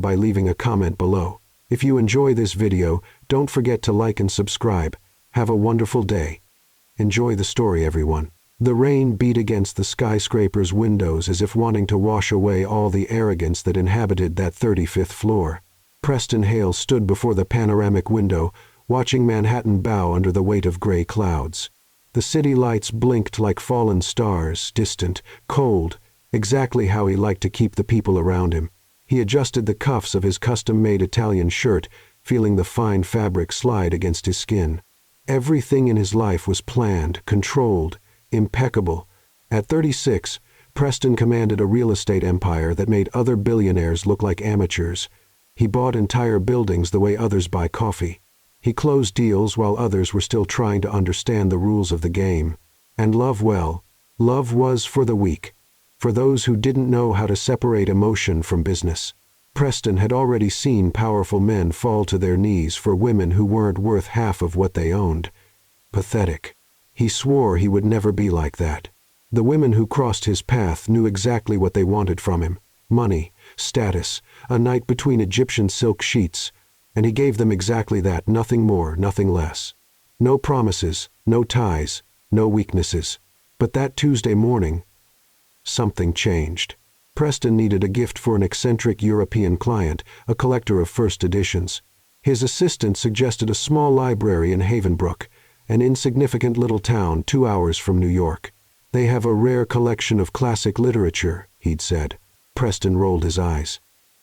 by leaving a comment below. If you enjoy this video, don't forget to like and subscribe. Have a wonderful day. Enjoy the story, everyone. The rain beat against the skyscraper's windows as if wanting to wash away all the arrogance that inhabited that 35th floor. Preston Hale stood before the panoramic window, watching Manhattan bow under the weight of gray clouds. The city lights blinked like fallen stars, distant, cold, exactly how he liked to keep the people around him. He adjusted the cuffs of his custom-made Italian shirt, feeling the fine fabric slide against his skin. Everything in his life was planned, controlled, impeccable. At 36, Preston commanded a real estate empire that made other billionaires look like amateurs. He bought entire buildings the way others buy coffee. He closed deals while others were still trying to understand the rules of the game. And love was for the weak. For those who didn't know how to separate emotion from business. Preston had already seen powerful men fall to their knees for women who weren't worth half of what they owned. Pathetic. He swore he would never be like that. The women who crossed his path knew exactly what they wanted from him. Money, status, a night between Egyptian silk sheets. And he gave them exactly that, nothing more, nothing less. No promises, no ties, no weaknesses. But that Tuesday morning, something changed. Preston needed a gift for an eccentric European client, a collector of first editions. His assistant suggested a small library in Havenbrook, an insignificant little town 2 hours from New York. They have a rare collection of classic literature, he'd said. Preston rolled his eyes.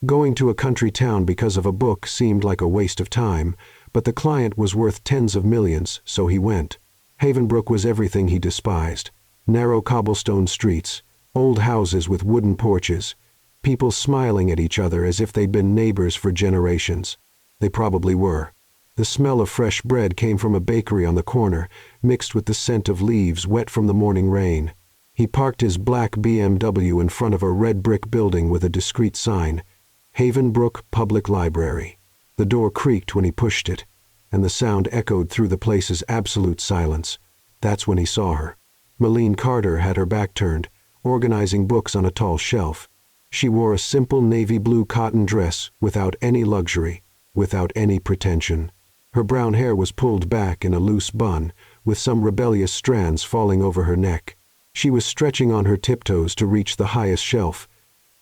Going to a country town because of a book seemed like a waste of time, but the client was worth tens of millions, so he went. Havenbrook was everything he despised. Narrow cobblestone streets, old houses with wooden porches, people smiling at each other as if they'd been neighbors for generations. They probably were. The smell of fresh bread came from a bakery on the corner, mixed with the scent of leaves wet from the morning rain. He parked his black BMW in front of a red brick building with a discreet sign, Havenbrook Public Library. The door creaked when he pushed it, and the sound echoed through the place's absolute silence. That's when he saw her. Malene Carter had her back turned, organizing books on a tall shelf. She wore a simple navy blue cotton dress without any luxury, without any pretension. Her brown hair was pulled back in a loose bun, with some rebellious strands falling over her neck. She was stretching on her tiptoes to reach the highest shelf,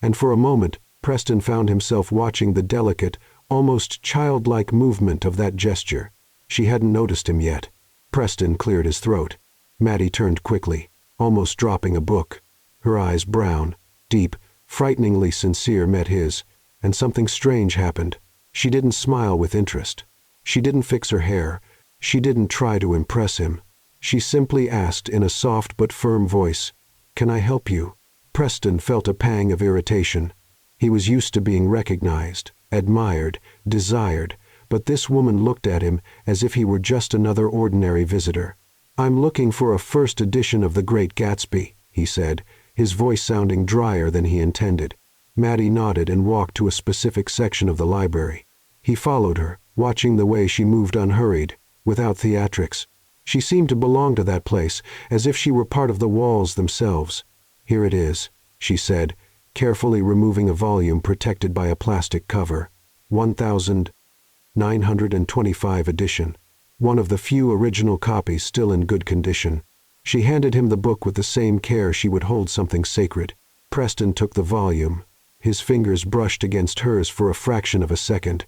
and for a moment Preston found himself watching the delicate, almost childlike movement of that gesture. She hadn't noticed him yet. Preston cleared his throat. Maddie turned quickly, almost dropping a book. Her eyes, brown, deep, frighteningly sincere, met his, and something strange happened. She didn't smile with interest. She didn't fix her hair. She didn't try to impress him. She simply asked in a soft but firm voice, "Can I help you?" Preston felt a pang of irritation. He was used to being recognized, admired, desired, but this woman looked at him as if he were just another ordinary visitor. "I'm looking for a first edition of The Great Gatsby," he said, his voice sounding drier than he intended. Maddie nodded and walked to a specific section of the library. He followed her, watching the way she moved unhurried, without theatrics. She seemed to belong to that place, as if she were part of the walls themselves. "Here it is," she said, carefully removing a volume protected by a plastic cover. 1925 edition. One of the few original copies still in good condition. She handed him the book with the same care she would hold something sacred. Preston took the volume. His fingers brushed against hers for a fraction of a second.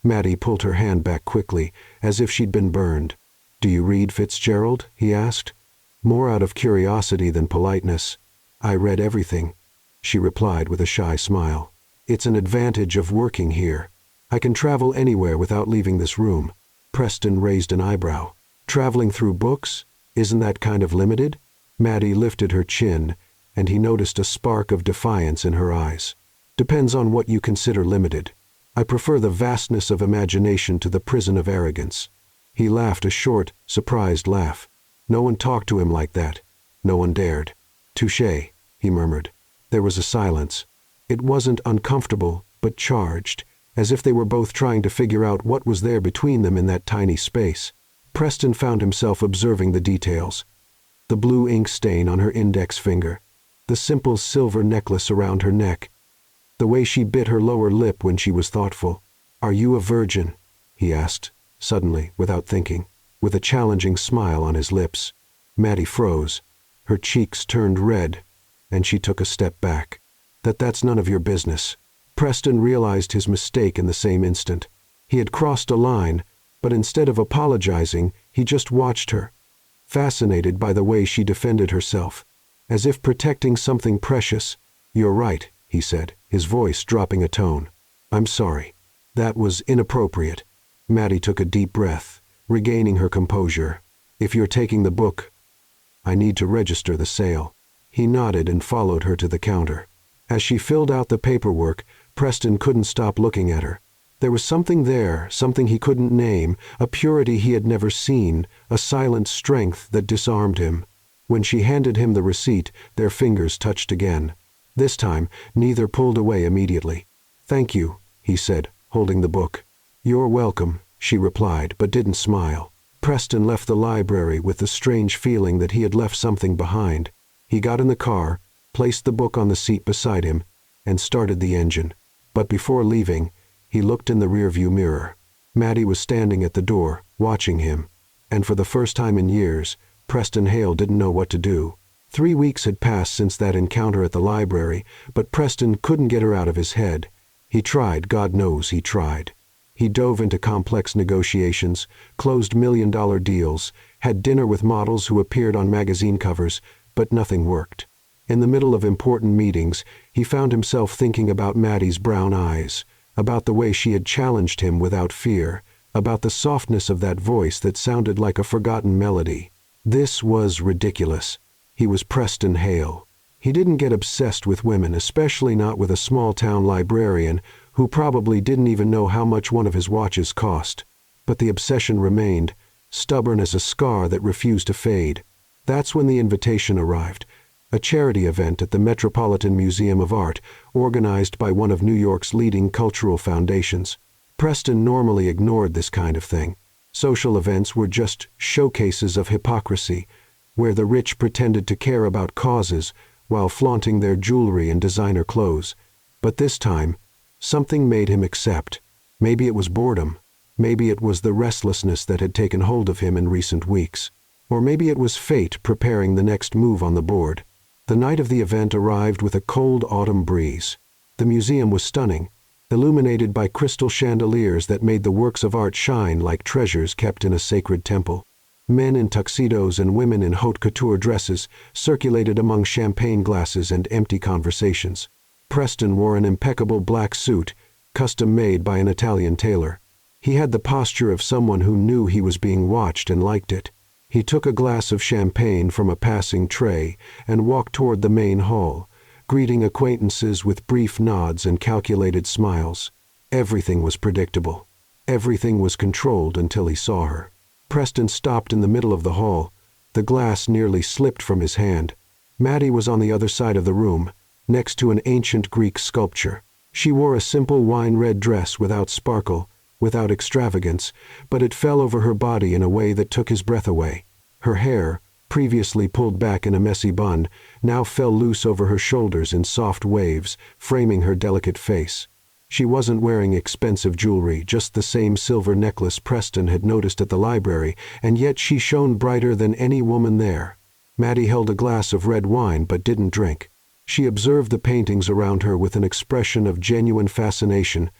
Maddie pulled her hand back quickly, as if she'd been burned. "Do you read, Fitzgerald?" he asked. More out of curiosity than politeness. "I read everything," she replied with a shy smile. "It's an advantage of working here. I can travel anywhere without leaving this room." Preston raised an eyebrow. "Traveling through books? Isn't that kind of limited?" Maddie lifted her chin, and he noticed a spark of defiance in her eyes. "Depends on what you consider limited. I prefer the vastness of imagination to the prison of arrogance." He laughed a short, surprised laugh. No one talked to him like that. No one dared. "Touché," he murmured. There was a silence. It wasn't uncomfortable, but charged, as if they were both trying to figure out what was there between them in that tiny space. Preston found himself observing the details. The blue ink stain on her index finger, the simple silver necklace around her neck. the way she bit her lower lip when she was thoughtful. "Are you a virgin?" he asked, suddenly, without thinking, with a challenging smile on his lips. Maddie froze. Her cheeks turned red, and she took a step back. That's none of your business." Preston realized his mistake in the same instant. He had crossed a line, but instead of apologizing, he just watched her, fascinated by the way she defended herself, as if protecting something precious. "You're right," he said, his voice dropping a tone. "I'm sorry. That was inappropriate." Maddie took a deep breath, regaining her composure. "If you're taking the book, I need to register the sale." He nodded and followed her to the counter. As she filled out the paperwork, Preston couldn't stop looking at her. There was something there, something he couldn't name, a purity he had never seen, a silent strength that disarmed him. When she handed him the receipt, their fingers touched again. This time, neither pulled away immediately. "Thank you," he said, holding the book. "You're welcome," she replied, but didn't smile. Preston left the library with the strange feeling that he had left something behind. He got in the car, placed the book on the seat beside him, and started the engine. But before leaving, he looked in the rearview mirror. Maddie was standing at the door, watching him, and for the first time in years, Preston Hale didn't know what to do. 3 weeks had passed since that encounter at the library, but Preston couldn't get her out of his head. He tried, God knows he tried. He dove into complex negotiations, closed million-dollar deals, had dinner with models who appeared on magazine covers, but nothing worked. In the middle of important meetings, he found himself thinking about Maddie's brown eyes, about the way she had challenged him without fear, about the softness of that voice that sounded like a forgotten melody. This was ridiculous. He was Preston Hale. He didn't get obsessed with women, especially not with a small-town librarian who probably didn't even know how much one of his watches cost. But the obsession remained, stubborn as a scar that refused to fade. That's when the invitation arrived, a charity event at the Metropolitan Museum of Art, organized by one of New York's leading cultural foundations. Preston normally ignored this kind of thing. Social events were just showcases of hypocrisy, where the rich pretended to care about causes while flaunting their jewelry and designer clothes. But this time, something made him accept. Maybe it was boredom. Maybe it was the restlessness that had taken hold of him in recent weeks. Or maybe it was fate preparing the next move on the board. The night of the event arrived with a cold autumn breeze. The museum was stunning, illuminated by crystal chandeliers that made the works of art shine like treasures kept in a sacred temple. Men in tuxedos and women in haute couture dresses circulated among champagne glasses and empty conversations. Preston wore an impeccable black suit, custom-made by an Italian tailor. He had the posture of someone who knew he was being watched and liked it. He took a glass of champagne from a passing tray and walked toward the main hall, greeting acquaintances with brief nods and calculated smiles. Everything was predictable. Everything was controlled until he saw her. Preston stopped in the middle of the hall. The glass nearly slipped from his hand. Maddie was on the other side of the room, next to an ancient Greek sculpture. She wore a simple wine-red dress without sparkle, without extravagance, but it fell over her body in a way that took his breath away. Her hair, previously pulled back in a messy bun, now fell loose over her shoulders in soft waves, framing her delicate face. She wasn't wearing expensive jewelry, just the same silver necklace Preston had noticed at the library, and yet she shone brighter than any woman there. Maddie held a glass of red wine but didn't drink. She observed the paintings around her with an expression of genuine fascination,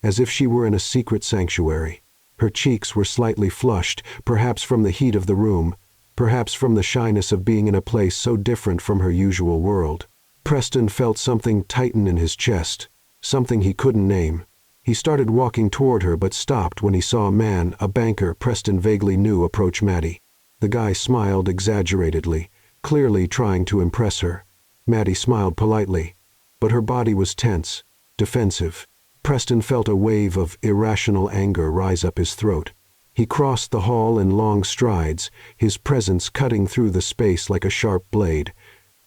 as if she were in a secret sanctuary. Her cheeks were slightly flushed, perhaps from the heat of the room, perhaps from the shyness of being in a place so different from her usual world. Preston felt something tighten in his chest, something he couldn't name. He started walking toward her but stopped when he saw a man, a banker Preston vaguely knew, approach Maddie. The guy smiled exaggeratedly, clearly trying to impress her. Maddie smiled politely, but her body was tense, defensive. Preston felt a wave of irrational anger rise up his throat. He crossed the hall in long strides, his presence cutting through the space like a sharp blade.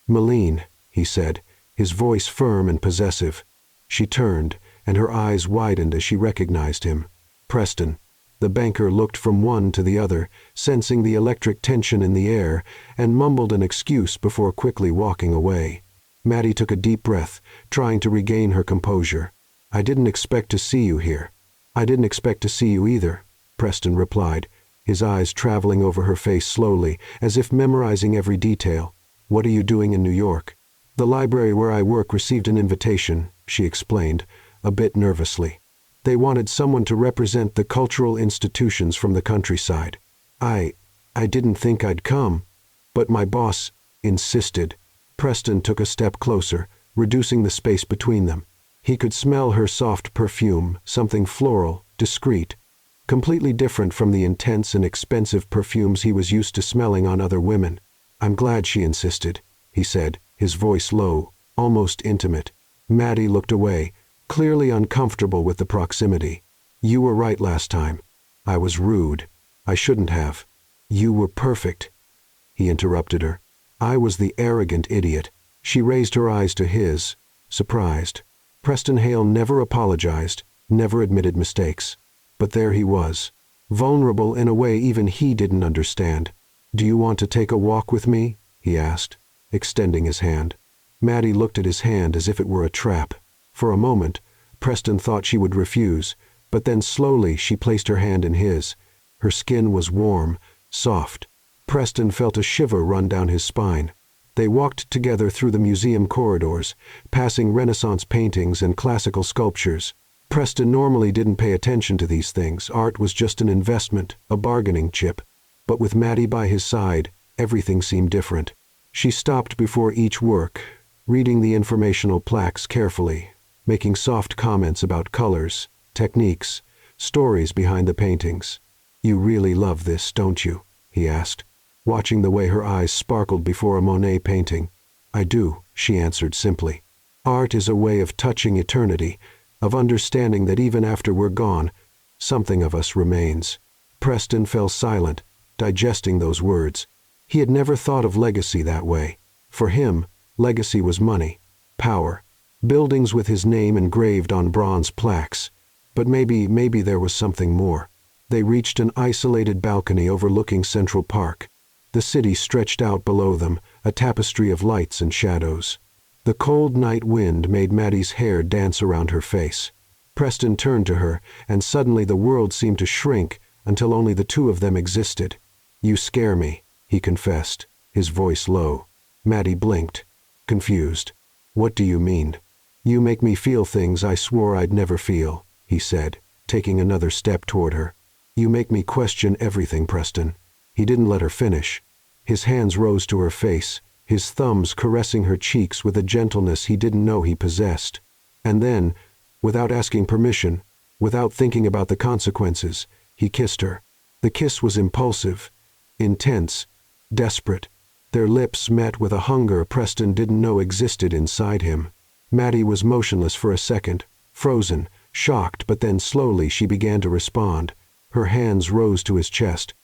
"Malene," he said, his voice firm and possessive. She turned, and her eyes widened as she recognized him. Preston. The banker looked from one to the other, sensing the electric tension in the air, and mumbled an excuse before quickly walking away. Maddie took a deep breath, trying to regain her composure. "I didn't expect to see you here." "I didn't expect to see you either," Preston replied, his eyes traveling over her face slowly, as if memorizing every detail. "What are you doing in New York?" "The library where I work received an invitation," she explained, a bit nervously. "They wanted someone to represent the cultural institutions from the countryside. I didn't think I'd come, but my boss insisted." Preston took a step closer, reducing the space between them. He could smell her soft perfume, something floral, discreet, completely different from the intense and expensive perfumes he was used to smelling on other women. "I'm glad she insisted," he said, his voice low, almost intimate. Maddie looked away, clearly uncomfortable with the proximity. "You were right last time. I was rude. I shouldn't have." "You were perfect," he interrupted her. "I was the arrogant idiot." She raised her eyes to his, surprised. Preston Hale never apologized, never admitted mistakes. But there he was, vulnerable in a way even he didn't understand. "Do you want to take a walk with me?" he asked, extending his hand. Maddie looked at his hand as if it were a trap. For a moment, Preston thought she would refuse, but then slowly she placed her hand in his. Her skin was warm, soft. Preston felt a shiver run down his spine. They walked together through the museum corridors, passing Renaissance paintings and classical sculptures. Preston normally didn't pay attention to these things. Art was just an investment, a bargaining chip. But with Maddie by his side, everything seemed different. She stopped before each work, reading the informational plaques carefully, making soft comments about colors, techniques, stories behind the paintings. "You really love this, don't you?" he asked, watching the way her eyes sparkled before a Monet painting. "I do," she answered simply. "Art is a way of touching eternity, of understanding that even after we're gone, something of us remains." Preston fell silent, digesting those words. He had never thought of legacy that way. For him, legacy was money, power, buildings with his name engraved on bronze plaques. But maybe there was something more. They reached an isolated balcony overlooking Central Park. The city stretched out below them, a tapestry of lights and shadows. The cold night wind made Maddie's hair dance around her face. Preston turned to her, and suddenly the world seemed to shrink until only the two of them existed. "You scare me," he confessed, his voice low. Maddie blinked, confused. "What do you mean?" "You make me feel things I swore I'd never feel," he said, taking another step toward her. "You make me question everything, Preston." He didn't let her finish. His hands rose to her face, his thumbs caressing her cheeks with a gentleness he didn't know he possessed. And then, without asking permission, without thinking about the consequences, he kissed her. The kiss was impulsive, intense, desperate. Their lips met with a hunger Preston didn't know existed inside him. Maddie was motionless for a second, frozen, shocked, but then slowly she began to respond. Her hands rose to his chest,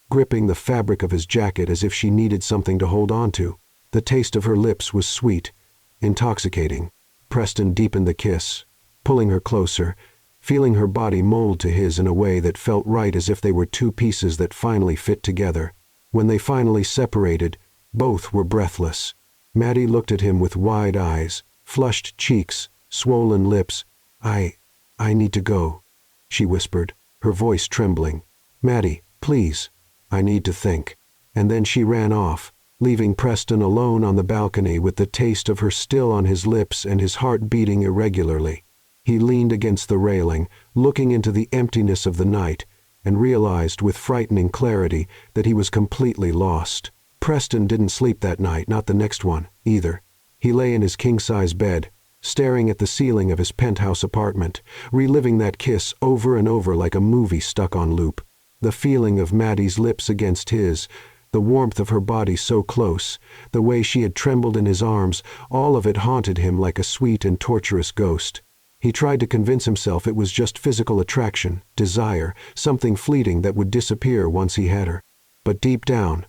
gripping the fabric of his jacket as if she needed something to hold on to. The taste of her lips was sweet, intoxicating. Preston deepened the kiss, pulling her closer, feeling her body mold to his in a way that felt right, as if they were two pieces that finally fit together. When they finally separated, both were breathless. Maddie looked at him with wide eyes, flushed cheeks, swollen lips. I need to go," she whispered, her voice trembling. "Maddie, please, I need to think." And then she ran off, leaving Preston alone on the balcony with the taste of her still on his lips and his heart beating irregularly. He leaned against the railing, looking into the emptiness of the night, and realized with frightening clarity that he was completely lost. Preston didn't sleep that night, not the next one, either. He lay in his king-size bed, staring at the ceiling of his penthouse apartment, reliving that kiss over and over like a movie stuck on loop. The feeling of Maddie's lips against his, the warmth of her body so close, the way she had trembled in his arms, all of it haunted him like a sweet and torturous ghost. He tried to convince himself it was just physical attraction, desire, something fleeting that would disappear once he had her. But deep down,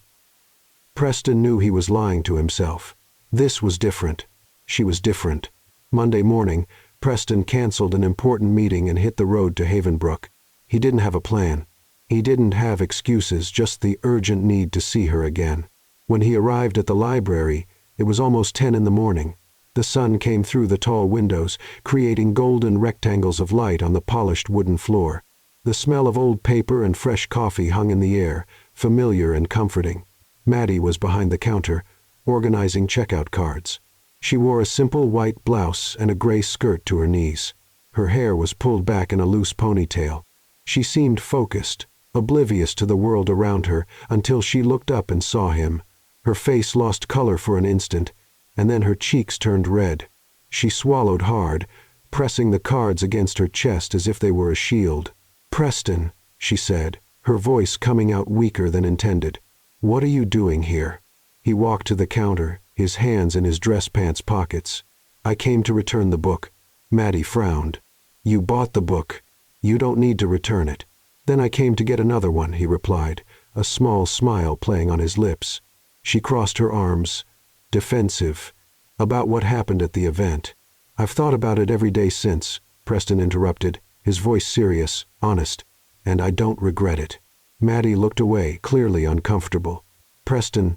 Preston knew he was lying to himself. This was different. She was different. Monday morning, Preston canceled an important meeting and hit the road to Havenbrook. He didn't have a plan. He didn't have excuses, just the urgent need to see her again. When he arrived at the library, it was almost 10 in the morning. The sun came through the tall windows, creating golden rectangles of light on the polished wooden floor. The smell of old paper and fresh coffee hung in the air, familiar and comforting. Maddie was behind the counter, organizing checkout cards. She wore a simple white blouse and a gray skirt to her knees. Her hair was pulled back in a loose ponytail. She seemed focused, oblivious to the world around her, until she looked up and saw him. Her face lost color for an instant, and then her cheeks turned red. She swallowed hard, pressing the cards against her chest as if they were a shield. "Preston," she said, her voice coming out weaker than intended. "What are you doing here?" He walked to the counter, his hands in his dress pants pockets. "I came to return the book." Maddie frowned. "You bought the book. You don't need to return it." "Then I came to get another one," he replied, a small smile playing on his lips. She crossed her arms, defensive, about what happened at the event. "I've thought about it every day since," Preston interrupted, his voice serious, honest, "and I don't regret it." Maddie looked away, clearly uncomfortable. "Preston,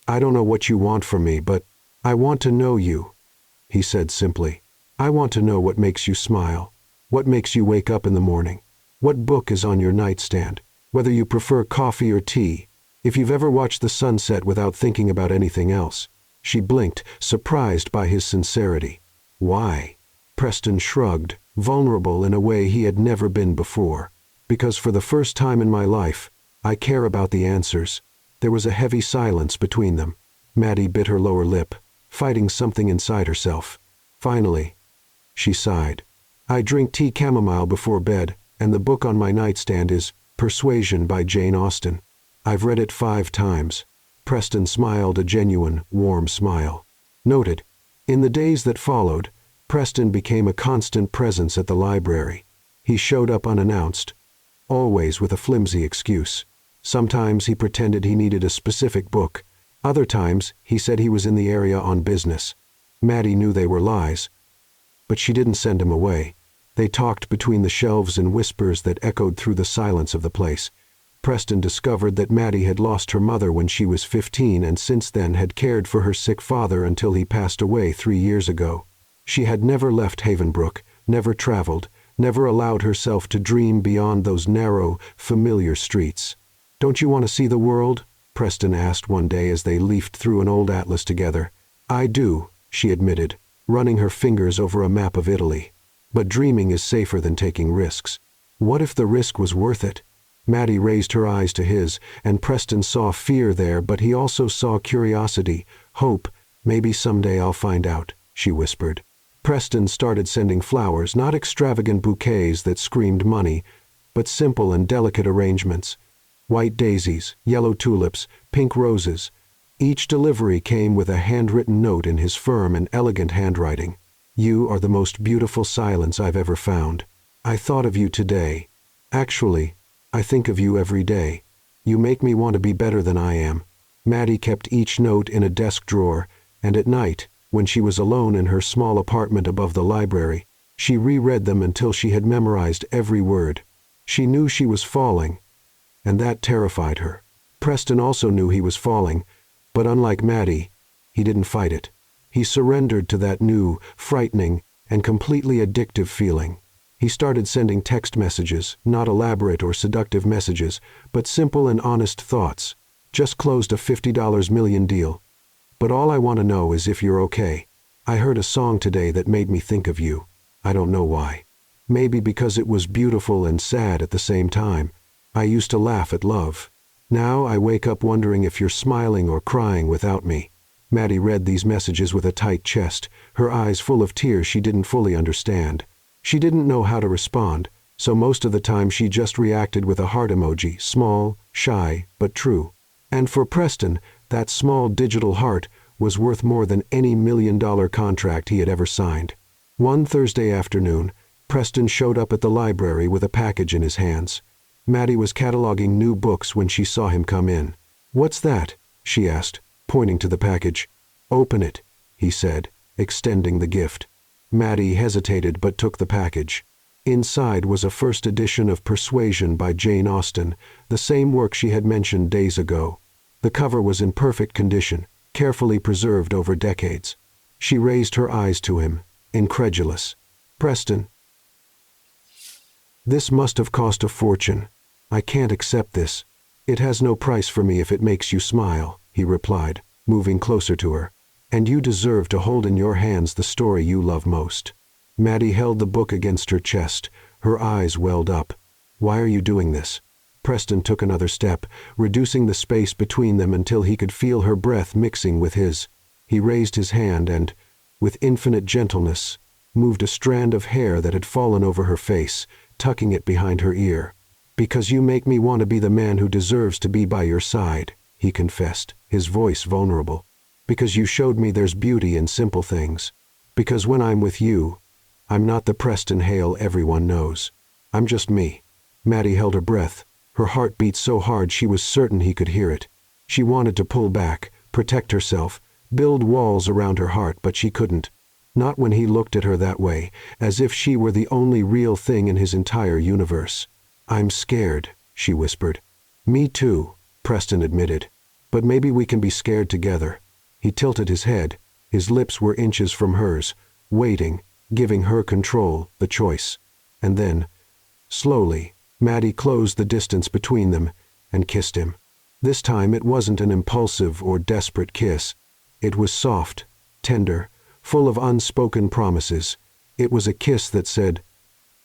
I don't know what you want from me, but I want to know you," he said simply. "I want to know what makes you smile, what makes you wake up in the morning, what book is on your nightstand, whether you prefer coffee or tea, if you've ever watched the sunset without thinking about anything else." She blinked, surprised by his sincerity. "Why?" Preston shrugged, vulnerable in a way he had never been before. "Because for the first time in my life, I care about the answers." There was a heavy silence between them. Maddie bit her lower lip, fighting something inside herself. Finally, she sighed. "I drink tea chamomile before bed, and the book on my nightstand is Persuasion by Jane Austen. I've read it 5 times. Preston smiled a genuine, warm smile. Noted. In the days that followed, Preston became a constant presence at the library. He showed up unannounced, always with a flimsy excuse. Sometimes he pretended he needed a specific book. Other times, he said he was in the area on business. Maddie knew they were lies, but she didn't send him away. They talked between the shelves in whispers that echoed through the silence of the place. Preston discovered that Maddie had lost her mother when she was 15 and since then had cared for her sick father until he passed away 3 years ago. She had never left Havenbrook, never traveled, never allowed herself to dream beyond those narrow, familiar streets. "Don't you want to see the world?" Preston asked one day as they leafed through an old atlas together. "I do," she admitted, running her fingers over a map of Italy. "But dreaming is safer than taking risks." What if the risk was worth it? Maddie raised her eyes to his, and Preston saw fear there, but he also saw curiosity, hope. "Maybe someday I'll find out," she whispered. Preston started sending flowers, not extravagant bouquets that screamed money, but simple and delicate arrangements. White daisies, yellow tulips, pink roses. Each delivery came with a handwritten note in his firm and elegant handwriting. "You are the most beautiful silence I've ever found. I thought of you today. Actually, I think of you every day. You make me want to be better than I am." Maddie kept each note in a desk drawer, and at night, when she was alone in her small apartment above the library, she reread them until she had memorized every word. She knew she was falling, and that terrified her. Preston also knew he was falling, but unlike Maddie, he didn't fight it. He surrendered to that new, frightening, and completely addictive feeling. He started sending text messages, not elaborate or seductive messages, but simple and honest thoughts. "Just closed a $50 million deal. But all I want to know is if you're okay. I heard a song today that made me think of you. I don't know why. Maybe because it was beautiful and sad at the same time. I used to laugh at love. Now I wake up wondering if you're smiling or crying without me." Maddie read these messages with a tight chest, her eyes full of tears she didn't fully understand. She didn't know how to respond, so most of the time she just reacted with a heart emoji, small, shy, but true. And for Preston, that small digital heart was worth more than any $1 million contract he had ever signed. One Thursday afternoon, Preston showed up at the library with a package in his hands. Maddie was cataloging new books when she saw him come in. "What's that?" she asked, pointing to the package. "Open it," he said, extending the gift. Maddie hesitated but took the package. Inside was a first edition of Persuasion by Jane Austen, the same work she had mentioned days ago. The cover was in perfect condition, carefully preserved over decades. She raised her eyes to him, incredulous. "Preston, this must have cost a fortune. I can't accept this. It has no price for me if it makes you smile," he replied, moving closer to her. "And you deserve to hold in your hands the story you love most." Maddie held the book against her chest, her eyes welled up. "Why are you doing this?" Preston took another step, reducing the space between them until he could feel her breath mixing with his. He raised his hand and, with infinite gentleness, moved a strand of hair that had fallen over her face, tucking it behind her ear. "Because you make me want to be the man who deserves to be by your side," he confessed, his voice vulnerable. "Because you showed me there's beauty in simple things. Because when I'm with you, I'm not the Preston Hale everyone knows. I'm just me." Maddie held her breath. Her heart beat so hard she was certain he could hear it. She wanted to pull back, protect herself, build walls around her heart, but she couldn't. Not when he looked at her that way, as if she were the only real thing in his entire universe. "I'm scared," she whispered. "Me too," Preston admitted. "But maybe we can be scared together." He tilted his head. His lips were inches from hers, waiting, giving her control, the choice. And then, slowly, Maddie closed the distance between them and kissed him. This time it wasn't an impulsive or desperate kiss. It was soft, tender, full of unspoken promises. It was a kiss that said,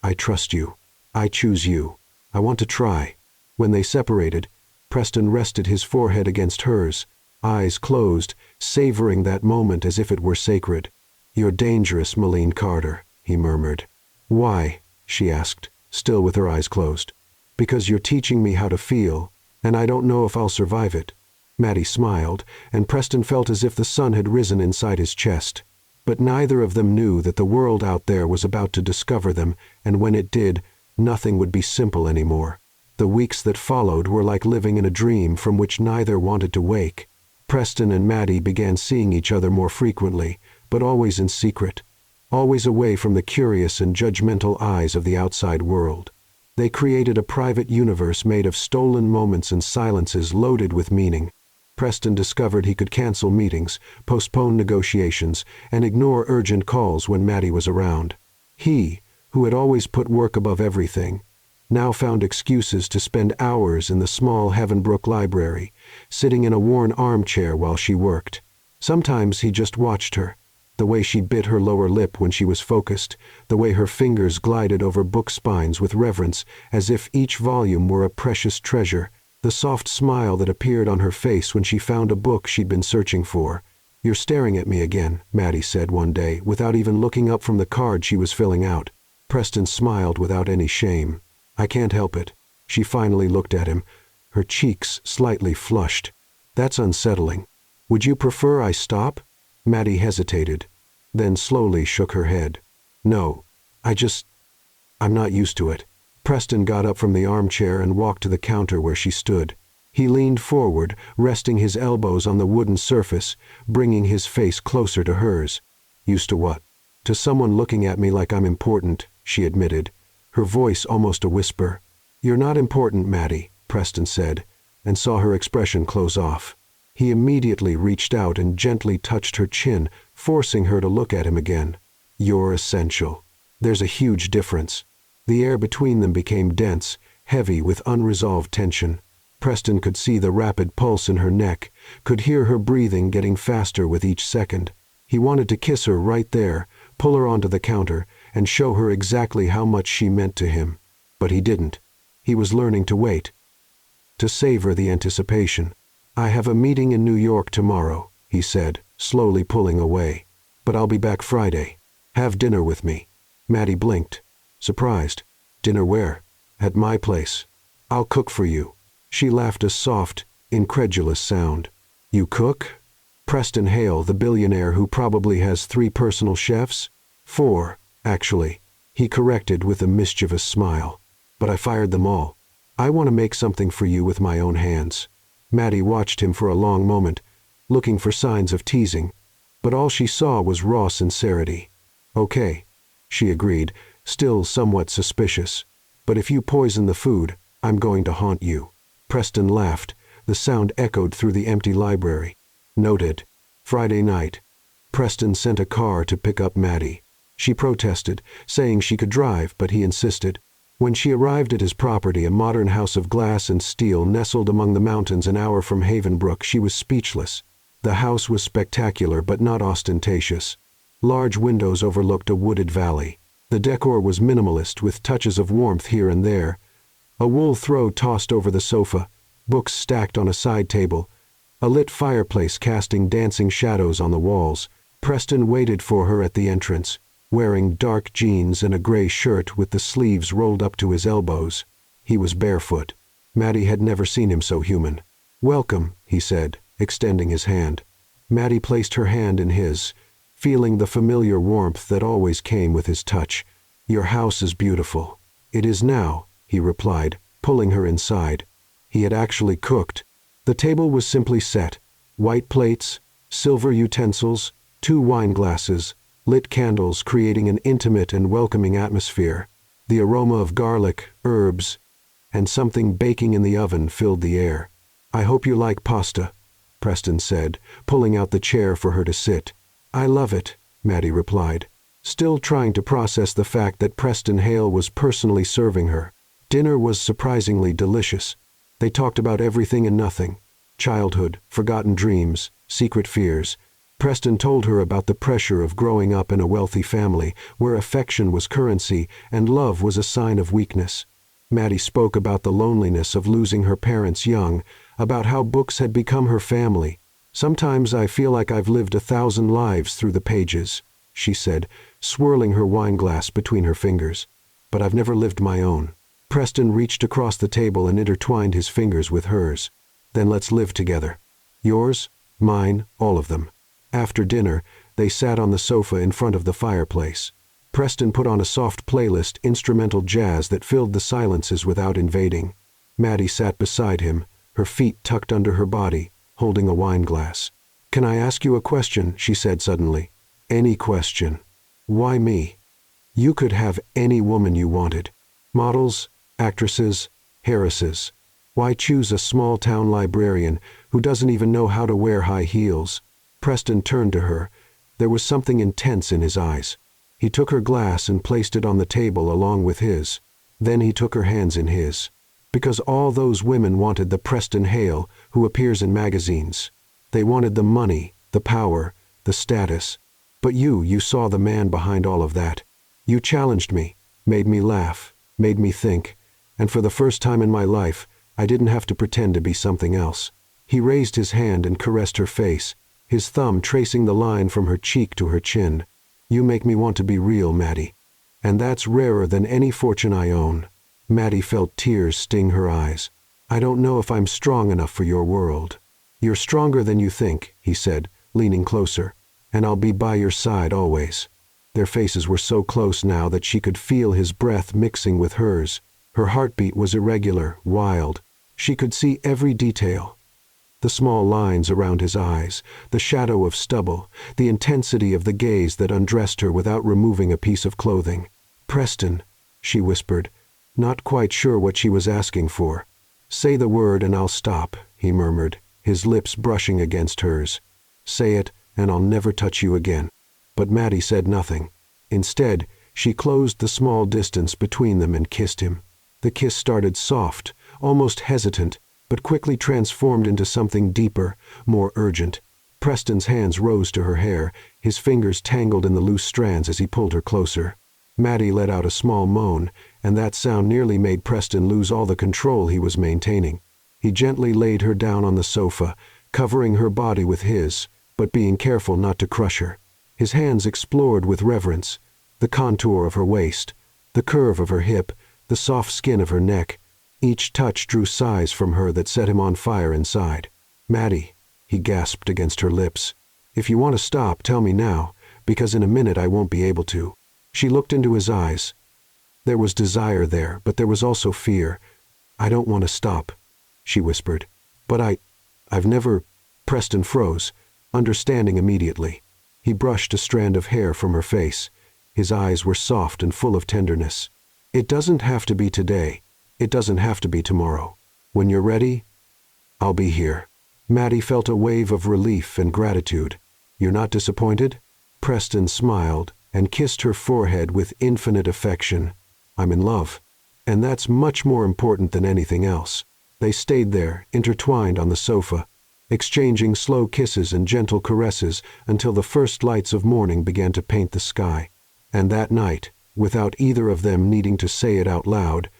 "I trust you. I choose you. I want to try." When they separated, Preston rested his forehead against hers, eyes closed, savoring that moment as if it were sacred. "You're dangerous, Malene Carter," he murmured. "Why?" she asked, still with her eyes closed. "Because you're teaching me how to feel, and I don't know if I'll survive it." Maddie smiled, and Preston felt as if the sun had risen inside his chest. But neither of them knew that the world out there was about to discover them, and when it did, nothing would be simple anymore. The weeks that followed were like living in a dream from which neither wanted to wake. Preston and Maddie began seeing each other more frequently, but always in secret, always away from the curious and judgmental eyes of the outside world. They created a private universe made of stolen moments and silences loaded with meaning. Preston discovered he could cancel meetings, postpone negotiations, and ignore urgent calls when Maddie was around. He, who had always put work above everything, now found excuses to spend hours in the small Heavenbrook library, sitting in a worn armchair while she worked. Sometimes he just watched her, the way she bit her lower lip when she was focused, the way her fingers glided over book spines with reverence, as if each volume were a precious treasure, the soft smile that appeared on her face when she found a book she'd been searching for. "You're staring at me again," Maddie said one day, without even looking up from the card she was filling out. Preston smiled without any shame. "I can't help it." She finally looked at him, her cheeks slightly flushed. "That's unsettling. Would you prefer I stop?" Maddie hesitated, then slowly shook her head. "No, I'm not used to it." Preston got up from the armchair and walked to the counter where she stood. He leaned forward, resting his elbows on the wooden surface, bringing his face closer to hers. "Used to what?" "To someone looking at me like I'm important," she admitted, her voice almost a whisper. "You're not important, Maddie," Preston said, and saw her expression close off. He immediately reached out and gently touched her chin, forcing her to look at him again. "You're essential. There's a huge difference." The air between them became dense, heavy with unresolved tension. Preston could see the rapid pulse in her neck, could hear her breathing getting faster with each second. He wanted to kiss her right there, pull her onto the counter, and show her exactly how much she meant to him. But he didn't. He was learning to wait, to savor the anticipation. "I have a meeting in New York tomorrow," he said, slowly pulling away. "But I'll be back Friday. Have dinner with me." Maddie blinked, surprised. "Dinner where?" "At my place. I'll cook for you." She laughed a soft, incredulous sound. "You cook?" "Preston Hale, the billionaire who probably has 3 personal chefs?" "4, actually," he corrected with a mischievous smile. "But I fired them all. I want to make something for you with my own hands." Maddie watched him for a long moment, looking for signs of teasing, but all she saw was raw sincerity. "Okay," she agreed, still somewhat suspicious. "But if you poison the food, I'm going to haunt you." Preston laughed. The sound echoed through the empty library. "Noted. Friday night." Preston sent a car to pick up Maddie. She protested, saying she could drive, but he insisted. When she arrived at his property, a modern house of glass and steel nestled among the mountains an hour from Havenbrook, she was speechless. The house was spectacular but not ostentatious. Large windows overlooked a wooded valley. The decor was minimalist, with touches of warmth here and there. A wool throw tossed over the sofa, books stacked on a side table, a lit fireplace casting dancing shadows on the walls. Preston waited for her at the entrance, wearing dark jeans and a gray shirt with the sleeves rolled up to his elbows. He was barefoot. Maddie had never seen him so human. "Welcome," he said, extending his hand. Maddie placed her hand in his, feeling the familiar warmth that always came with his touch. "Your house is beautiful." "It is now," he replied, pulling her inside. He had actually cooked. The table was simply set. White plates, silver utensils, 2 wine glasses, lit candles creating an intimate and welcoming atmosphere. The aroma of garlic, herbs, and something baking in the oven filled the air. "I hope you like pasta," Preston said, pulling out the chair for her to sit. "I love it," Maddie replied, still trying to process the fact that Preston Hale was personally serving her. Dinner was surprisingly delicious. They talked about everything and nothing. Childhood, forgotten dreams, secret fears. Preston told her about the pressure of growing up in a wealthy family, where affection was currency and love was a sign of weakness. Maddie spoke about the loneliness of losing her parents young, about how books had become her family. "Sometimes I feel like I've lived 1,000 lives through the pages," she said, swirling her wine glass between her fingers. "But I've never lived my own." Preston reached across the table and intertwined his fingers with hers. "Then let's live together. Yours, mine, all of them." After dinner, they sat on the sofa in front of the fireplace. Preston put on a soft playlist, instrumental jazz that filled the silences without invading. Maddie sat beside him, her feet tucked under her body, holding a wine glass. "Can I ask you a question?" she said suddenly. "Any question." "Why me?" "You could have any woman you wanted. Models, actresses, heiresses. Why choose a small-town librarian who doesn't even know how to wear high heels?" Preston turned to her. There was something intense in his eyes. He took her glass and placed it on the table along with his. Then he took her hands in his. "Because all those women wanted the Preston Hale who appears in magazines. They wanted the money, the power, the status. But you saw the man behind all of that. You challenged me, made me laugh, made me think, and for the first time in my life, I didn't have to pretend to be something else." He raised his hand and caressed her face, his thumb tracing the line from her cheek to her chin. "You make me want to be real, Maddie. And that's rarer than any fortune I own." Maddie felt tears sting her eyes. "I don't know if I'm strong enough for your world." "You're stronger than you think," he said, leaning closer. "And I'll be by your side always." Their faces were so close now that she could feel his breath mixing with hers. Her heartbeat was irregular, wild. She could see every detail. The small lines around his eyes, the shadow of stubble, the intensity of the gaze that undressed her without removing a piece of clothing. "Preston," she whispered, not quite sure what she was asking for. "Say the word and I'll stop," he murmured, his lips brushing against hers. "Say it and I'll never touch you again." But Maddie said nothing. Instead, she closed the small distance between them and kissed him. The kiss started soft, almost hesitant, but quickly transformed into something deeper, more urgent. Preston's hands rose to her hair, his fingers tangled in the loose strands as he pulled her closer. Maddie let out a small moan, and that sound nearly made Preston lose all the control he was maintaining. He gently laid her down on the sofa, covering her body with his, but being careful not to crush her. His hands explored with reverence the contour of her waist, the curve of her hip, the soft skin of her neck. Each touch drew sighs from her that set him on fire inside. "Maddie," he gasped against her lips. "If you want to stop, tell me now, because in a minute I won't be able to." She looked into his eyes. There was desire there, but there was also fear. "I don't want to stop," she whispered. "But I've never—" Preston froze, understanding immediately. He brushed a strand of hair from her face. His eyes were soft and full of tenderness. "It doesn't have to be today. It doesn't have to be tomorrow. When you're ready, I'll be here." Maddie felt a wave of relief and gratitude. You're not disappointed?" Preston smiled and kissed her forehead with infinite affection. "I'm in love. And that's much more important than anything else." They stayed there, intertwined on the sofa, exchanging slow kisses and gentle caresses until the first lights of morning began to paint the sky. And that night, without either of them needing to say it out loud,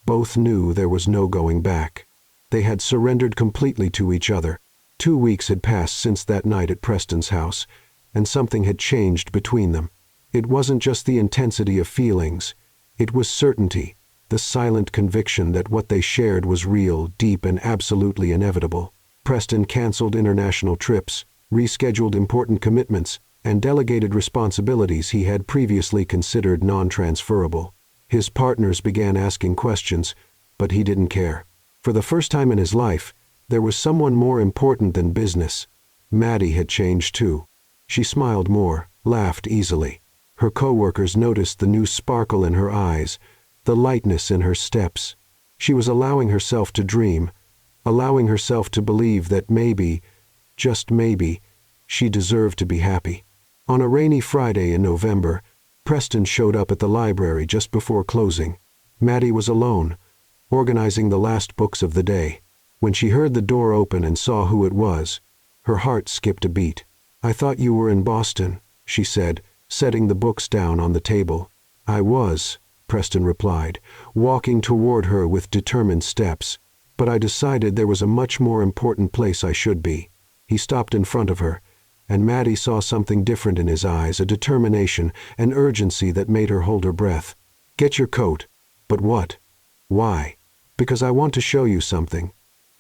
both knew there was no going back. They had surrendered completely to each other. 2 weeks had passed since that night at Preston's house, and something had changed between them. It wasn't just the intensity of feelings. It was certainty, the silent conviction that what they shared was real, deep, and absolutely inevitable. Preston canceled international trips, rescheduled important commitments, and delegated responsibilities he had previously considered non-transferable. His partners began asking questions, but he didn't care. For the first time in his life, there was someone more important than business. Maddie had changed too. She smiled more, laughed easily. Her co-workers noticed the new sparkle in her eyes, the lightness in her steps. She was allowing herself to dream, allowing herself to believe that maybe, just maybe, she deserved to be happy. On a rainy Friday in November, Preston showed up at the library just before closing. Maddie was alone, organizing the last books of the day. When she heard the door open and saw who it was, her heart skipped a beat. "I thought you were in Boston," she said, setting the books down on the table. "I was," Preston replied, walking toward her with determined steps. "But I decided there was a much more important place I should be." He stopped in front of her, and Maddie saw something different in his eyes, a determination, an urgency that made her hold her breath. "Get your coat." "But what?" "Why?" "Because I want to show you something,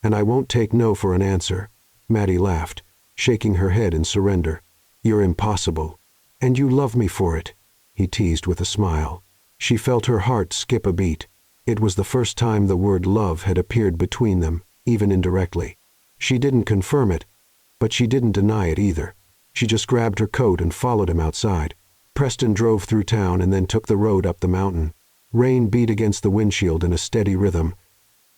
and I won't take no for an answer." Maddie laughed, shaking her head in surrender. "You're impossible. And you love me for it," he teased with a smile. She felt her heart skip a beat. It was the first time the word love had appeared between them, even indirectly. She didn't confirm it, but she didn't deny it either. She just grabbed her coat and followed him outside. Preston drove through town and then took the road up the mountain. Rain beat against the windshield in a steady rhythm,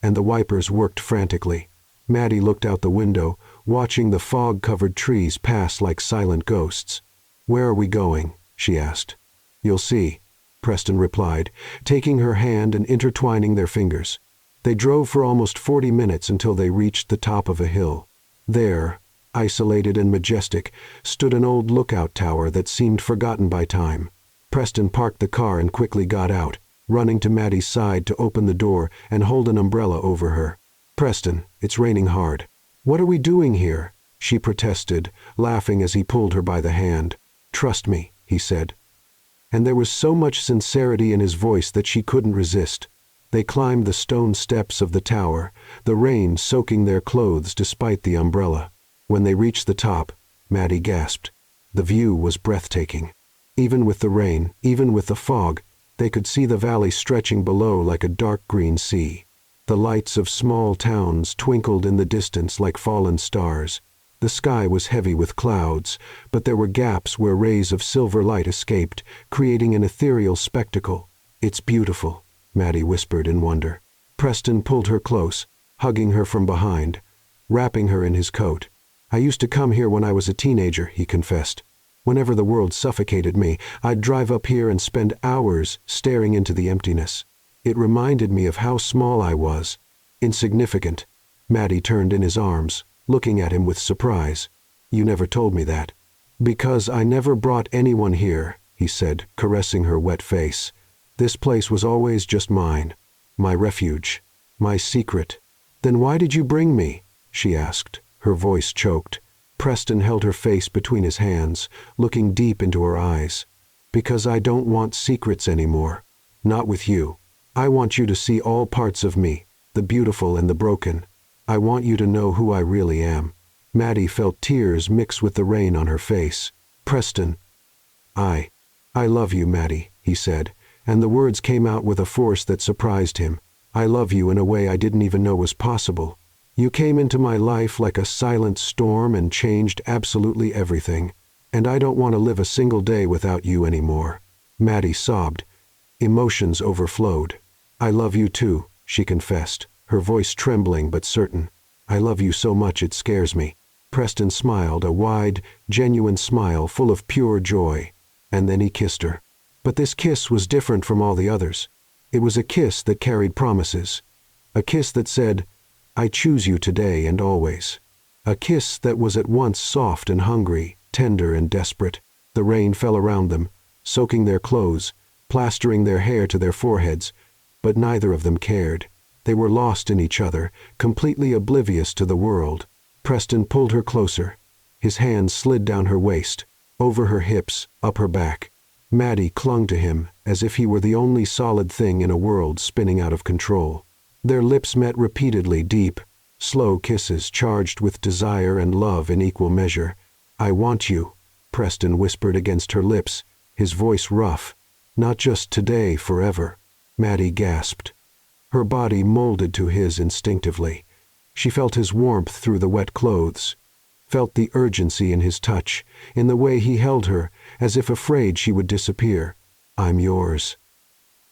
and the wipers worked frantically. Maddie looked out the window, watching the fog-covered trees pass like silent ghosts. "Where are we going?" she asked. "You'll see," Preston replied, taking her hand and intertwining their fingers. They drove for almost 40 minutes until they reached the top of a hill. There, isolated and majestic, stood an old lookout tower that seemed forgotten by time. Preston parked the car and quickly got out, running to Maddie's side to open the door and hold an umbrella over her. "Preston, it's raining hard." "What are we doing here?" she protested, laughing as he pulled her by the hand. "Trust me," he said. And there was so much sincerity in his voice that she couldn't resist. They climbed the stone steps of the tower, the rain soaking their clothes despite the umbrella. When they reached the top, Maddie gasped. The view was breathtaking. Even with the rain, even with the fog, they could see the valley stretching below like a dark green sea. The lights of small towns twinkled in the distance like fallen stars. The sky was heavy with clouds, but there were gaps where rays of silver light escaped, creating an ethereal spectacle. "It's beautiful," Maddie whispered in wonder. Preston pulled her close, hugging her from behind, wrapping her in his coat. "I used to come here when I was a teenager," he confessed. "Whenever the world suffocated me, I'd drive up here and spend hours staring into the emptiness. It reminded me of how small I was, insignificant." Maddie turned in his arms, looking at him with surprise. "You never told me that." "Because I never brought anyone here," he said, caressing her wet face. "This place was always just mine, my refuge, my secret." "Then why did you bring me?" she asked, her voice choked. Preston held her face between his hands, looking deep into her eyes. "Because I don't want secrets anymore. Not with you. I want you to see all parts of me, the beautiful and the broken. I want you to know who I really am." Maddie felt tears mix with the rain on her face. "Preston, I love you, Maddie," he said, and the words came out with a force that surprised him. "I love you in a way I didn't even know was possible. You came into my life like a silent storm and changed absolutely everything. And I don't want to live a single day without you anymore." Maddie sobbed. Emotions overflowed. "I love you too," she confessed, her voice trembling but certain. "I love you so much it scares me." Preston smiled, a wide, genuine smile full of pure joy, and then he kissed her. But this kiss was different from all the others. It was a kiss that carried promises. A kiss that said, "I choose you today and always." A kiss that was at once soft and hungry, tender and desperate. The rain fell around them, soaking their clothes, plastering their hair to their foreheads, but neither of them cared. They were lost in each other, completely oblivious to the world. Preston pulled her closer. His hands slid down her waist, over her hips, up her back. Maddie clung to him as if he were the only solid thing in a world spinning out of control. Their lips met repeatedly, deep, slow kisses charged with desire and love in equal measure. "I want you," Preston whispered against her lips, his voice rough. "Not just today, forever." Maddie gasped. Her body molded to his instinctively. She felt his warmth through the wet clothes, felt the urgency in his touch, in the way he held her, as if afraid she would disappear. "I'm yours,"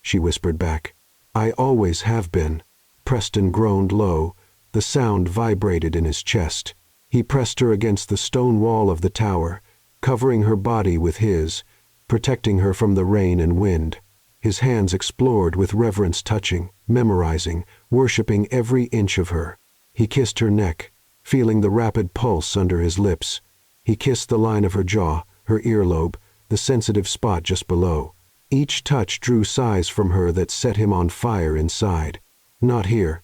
she whispered back. "I always have been." Preston groaned low. The sound vibrated in his chest. He pressed her against the stone wall of the tower, covering her body with his, protecting her from the rain and wind. His hands explored with reverence, touching, memorizing, worshipping every inch of her. He kissed her neck, feeling the rapid pulse under his lips. He kissed the line of her jaw, her earlobe, the sensitive spot just below. Each touch drew sighs from her that set him on fire inside. "Not here,"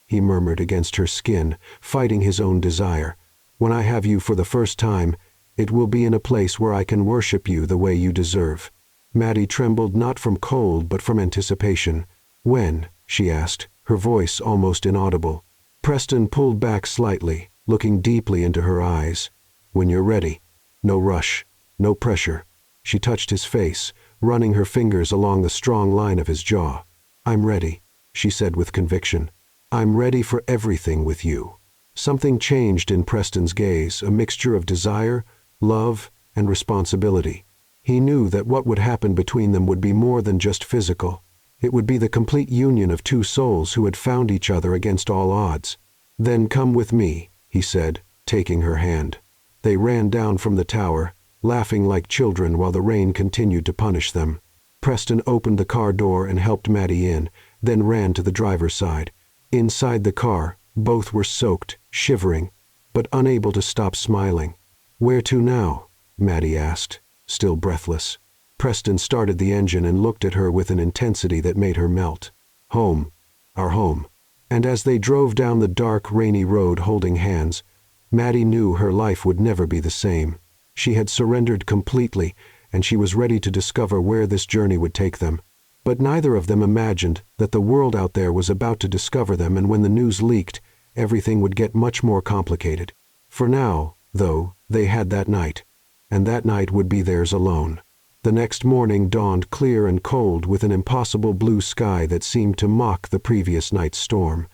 he murmured against her skin, fighting his own desire. "When I have you for the first time, it will be in a place where I can worship you the way you deserve." Maddie trembled not from cold but from anticipation. "When?" she asked, her voice almost inaudible. Preston pulled back slightly, looking deeply into her eyes. "When you're ready. No rush, no pressure." She touched his face, running her fingers along the strong line of his jaw. "I'm ready," she said with conviction. "I'm ready for everything with you." Something changed in Preston's gaze, a mixture of desire, love, and responsibility. He knew that what would happen between them would be more than just physical. It would be the complete union of two souls who had found each other against all odds. "Then come with me," he said, taking her hand. They ran down from the tower, laughing like children while the rain continued to punish them. Preston opened the car door and helped Maddie in, then ran to the driver's side. Inside the car, both were soaked, shivering, but unable to stop smiling. "Where to now?" Maddie asked, still breathless. Preston started the engine and looked at her with an intensity that made her melt. "Home. Our home." And as they drove down the dark, rainy road holding hands, Maddie knew her life would never be the same. She had surrendered completely, and she was ready to discover where this journey would take them. But neither of them imagined that the world out there was about to discover them, and when the news leaked, everything would get much more complicated. For now, though, they had that night, and that night would be theirs alone. The next morning dawned clear and cold, with an impossible blue sky that seemed to mock the previous night's storm.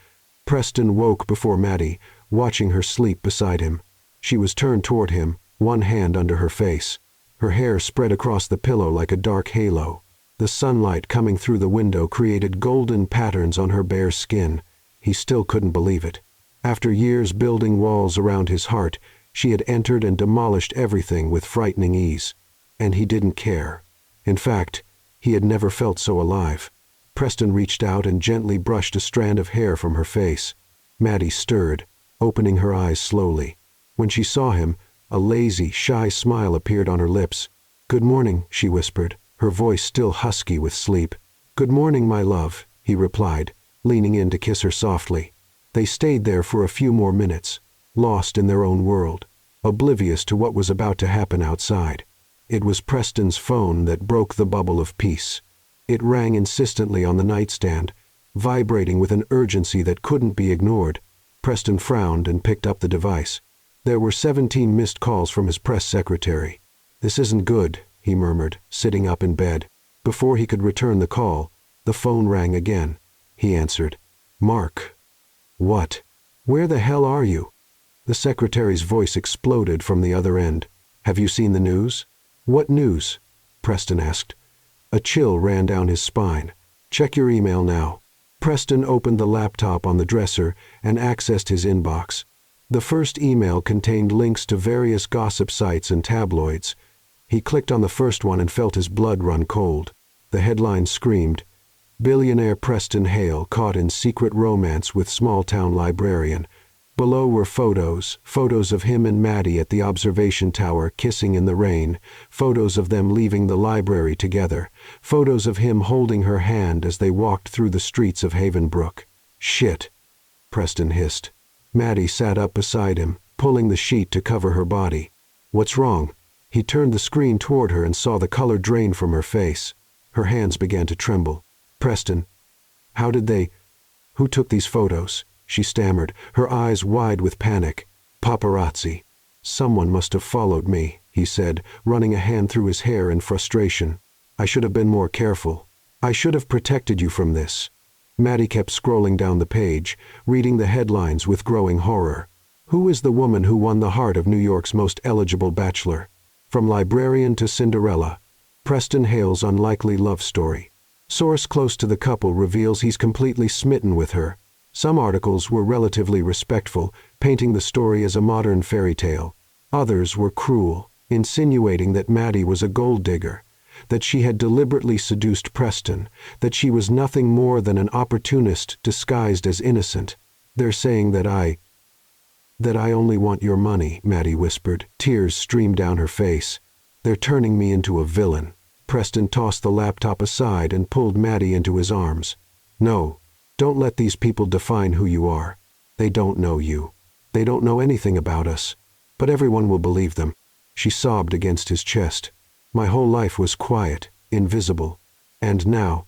Preston woke before Maddie, watching her sleep beside him. She was turned toward him, one hand under her face. Her hair spread across the pillow like a dark halo. The sunlight coming through the window created golden patterns on her bare skin. He still couldn't believe it. After years building walls around his heart, she had entered and demolished everything with frightening ease. And he didn't care. In fact, he had never felt so alive. Preston reached out and gently brushed a strand of hair from her face. Maddie stirred, opening her eyes slowly. When she saw him, a lazy, shy smile appeared on her lips. "Good morning," she whispered, her voice still husky with sleep. "Good morning, my love," he replied, leaning in to kiss her softly. They stayed there for a few more minutes, lost in their own world, oblivious to what was about to happen outside. It was Preston's phone that broke the bubble of peace. It rang insistently on the nightstand, vibrating with an urgency that couldn't be ignored. Preston frowned and picked up the device. There were 17 missed calls from his press secretary. "This isn't good," he murmured, sitting up in bed. Before he could return the call, the phone rang again. He answered. "Mark." "What? Where the hell are you?" The secretary's voice exploded from the other end. "Have you seen the news?" "What news?" Preston asked. A chill ran down his spine. "Check your email now." Preston opened the laptop on the dresser and accessed his inbox. The first email contained links to various gossip sites and tabloids. He clicked on the first one and felt his blood run cold. The headline screamed, "Billionaire Preston Hale caught in secret romance with small-town librarian." Below were photos of him and Maddie at the observation tower kissing in the rain, photos of them leaving the library together, photos of him holding her hand as they walked through the streets of Havenbrook. "Shit," Preston hissed. Maddie sat up beside him, pulling the sheet to cover her body. "What's wrong?" He turned the screen toward her and saw the color drain from her face. Her hands began to tremble. "Preston, how did they... Who took these photos?" she stammered, her eyes wide with panic. "Paparazzi. Someone must have followed me," he said, running a hand through his hair in frustration. "I should have been more careful. I should have protected you from this." Maddie kept scrolling down the page, reading the headlines with growing horror. Who is the woman who won the heart of New York's most eligible bachelor? From librarian to Cinderella. Preston Hale's unlikely love story. Source close to the couple reveals he's completely smitten with her. Some articles were relatively respectful, painting the story as a modern fairy tale. Others were cruel, insinuating that Maddie was a gold digger, that she had deliberately seduced Preston, that she was nothing more than an opportunist disguised as innocent. "They're saying that I only want your money," Maddie whispered. Tears streamed down her face. "They're turning me into a villain." Preston tossed the laptop aside and pulled Maddie into his arms. "No, don't let these people define who you are. They don't know you. They don't know anything about us. But everyone will believe them." She sobbed against his chest. "My whole life was quiet, invisible. And now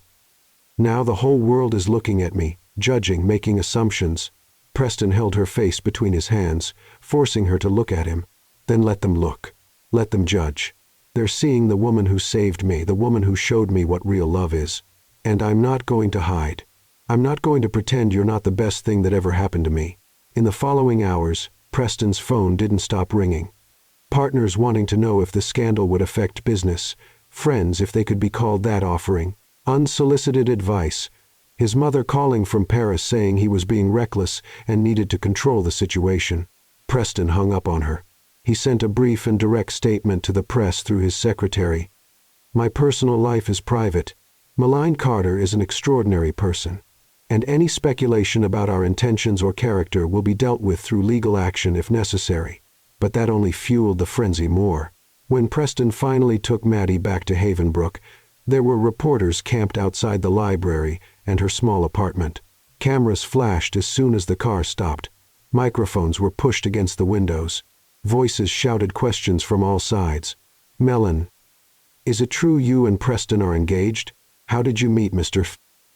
the whole world is looking at me, judging, making assumptions." Preston held her face between his hands, forcing her to look at him. "Then let them look. Let them judge. They're seeing the woman who saved me, the woman who showed me what real love is. And I'm not going to hide. I'm not going to pretend you're not the best thing that ever happened to me." In the following hours, Preston's phone didn't stop ringing. Partners wanting to know if the scandal would affect business, friends if they could be called that offering, unsolicited advice, his mother calling from Paris saying he was being reckless and needed to control the situation. Preston hung up on her. He sent a brief and direct statement to the press through his secretary. "My personal life is private. Malign Carter is an extraordinary person, and any speculation about our intentions or character will be dealt with through legal action if necessary." But that only fueled the frenzy more. When Preston finally took Maddie back to Havenbrook, there were reporters camped outside the library and her small apartment. Cameras flashed as soon as the car stopped. Microphones were pushed against the windows. Voices shouted questions from all sides. "Mellon, is it true you and Preston are engaged? How did you meet, Mr.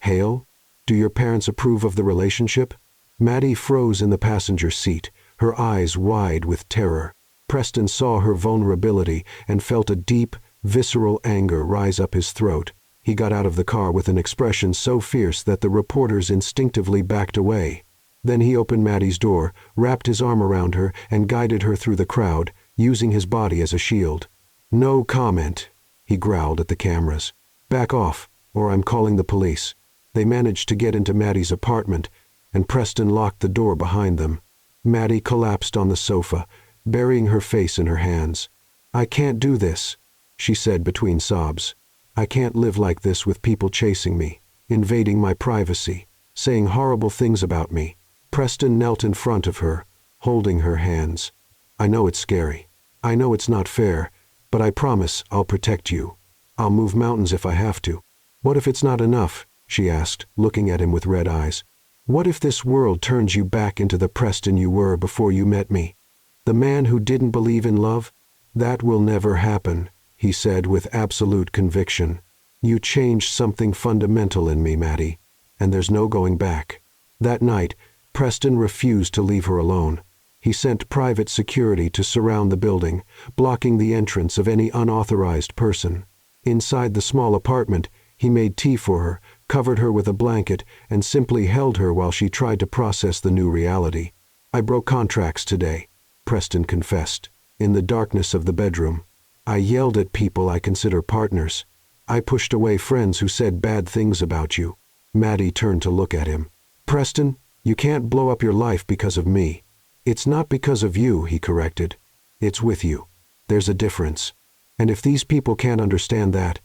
Hale? Do your parents approve of the relationship?" Maddie froze in the passenger seat, her eyes wide with terror. Preston saw her vulnerability and felt a deep, visceral anger rise up his throat. He got out of the car with an expression so fierce that the reporters instinctively backed away. Then he opened Maddie's door, wrapped his arm around her, and guided her through the crowd, using his body as a shield. "No comment," he growled at the cameras. "Back off, or I'm calling the police." They managed to get into Maddie's apartment, and Preston locked the door behind them. Maddie collapsed on the sofa, burying her face in her hands. "I can't do this," she said between sobs. "I can't live like this with people chasing me, invading my privacy, saying horrible things about me." Preston knelt in front of her, holding her hands. "I know it's scary. I know it's not fair, but I promise I'll protect you. I'll move mountains if I have to." "What if it's not enough?" she asked, looking at him with red eyes. "What if this world turns you back into the Preston you were before you met me? The man who didn't believe in love? That will never happen," he said with absolute conviction. "You changed something fundamental in me, Maddie, and there's no going back." That night, Preston refused to leave her alone. He sent private security to surround the building, blocking the entrance of any unauthorized person. Inside the small apartment, he made tea for her, covered her with a blanket, and simply held her while she tried to process the new reality. "I broke contracts today," Preston confessed, in the darkness of the bedroom. "I yelled at people I consider partners. I pushed away friends who said bad things about you." Maddie turned to look at him. "Preston, you can't blow up your life because of me. "It's not because of you," he corrected. "It's with you. There's a difference. And if these people can't understand that,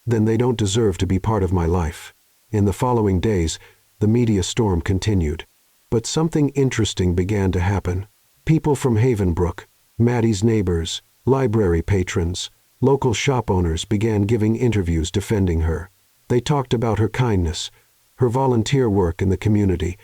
then they don't deserve to be part of my life." In the following days, the media storm continued. But something interesting began to happen. People from Havenbrook, Maddie's neighbors, library patrons, local shop owners began giving interviews defending her. They talked about her kindness, her volunteer work in the community,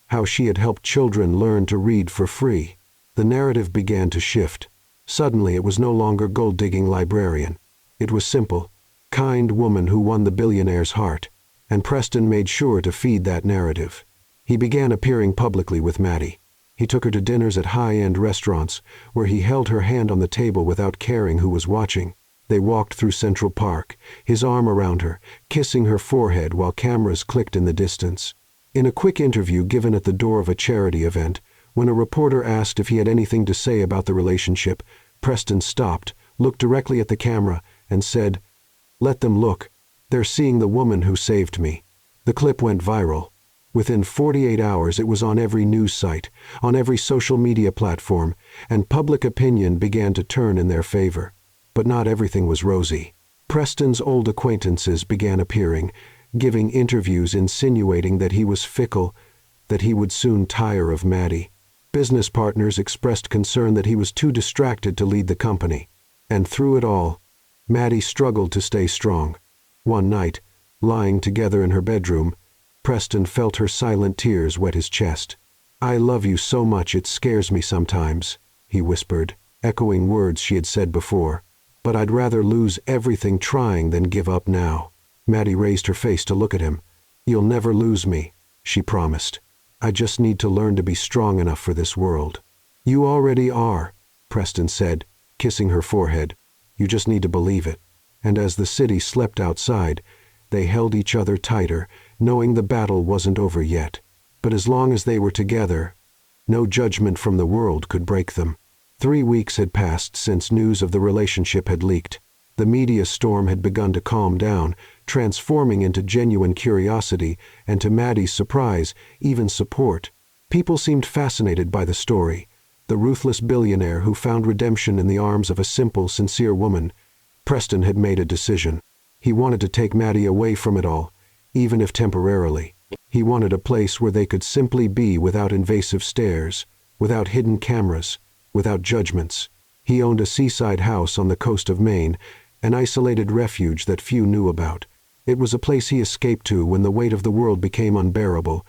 how she had helped children learn to read for free. The narrative began to shift. Suddenly it was no longer gold-digging librarian. It was simple, kind woman who won the billionaire's heart, and Preston made sure to feed that narrative. He began appearing publicly with Maddie. He took her to dinners at high-end restaurants, where he held her hand on the table without caring who was watching. They walked through Central Park, his arm around her, kissing her forehead while cameras clicked in the distance. In a quick interview given at the door of a charity event, when a reporter asked if he had anything to say about the relationship, Preston stopped, looked directly at the camera, and said, "Let them look. They're seeing the woman who saved me." The clip went viral. Within 48 hours it was on every news site, on every social media platform, and public opinion began to turn in their favor. But not everything was rosy. Preston's old acquaintances began appearing, giving interviews insinuating that he was fickle, that he would soon tire of Maddie. Business partners expressed concern that he was too distracted to lead the company. And through it all, Maddie struggled to stay strong. One night, lying together in her bedroom, Preston felt her silent tears wet his chest. "I love you so much it scares me sometimes," he whispered, echoing words she had said before. "But I'd rather lose everything trying than give up now." Maddie raised her face to look at him. "You'll never lose me," she promised. "I just need to learn to be strong enough for this world." "You already are," Preston said, kissing her forehead. "You just need to believe it." And as the city slept outside, they held each other tighter, knowing the battle wasn't over yet. But as long as they were together, no judgment from the world could break them. 3 weeks had passed since news of the relationship had leaked. The media storm had begun to calm down, transforming into genuine curiosity, and to Maddie's surprise, even support. People seemed fascinated by the story, the ruthless billionaire who found redemption in the arms of a simple, sincere woman. Preston had made a decision. He wanted to take Maddie away from it all, even if temporarily. He wanted a place where they could simply be without invasive stares, without hidden cameras, without judgments. He owned a seaside house on the coast of Maine, an isolated refuge that few knew about. It was a place he escaped to when the weight of the world became unbearable,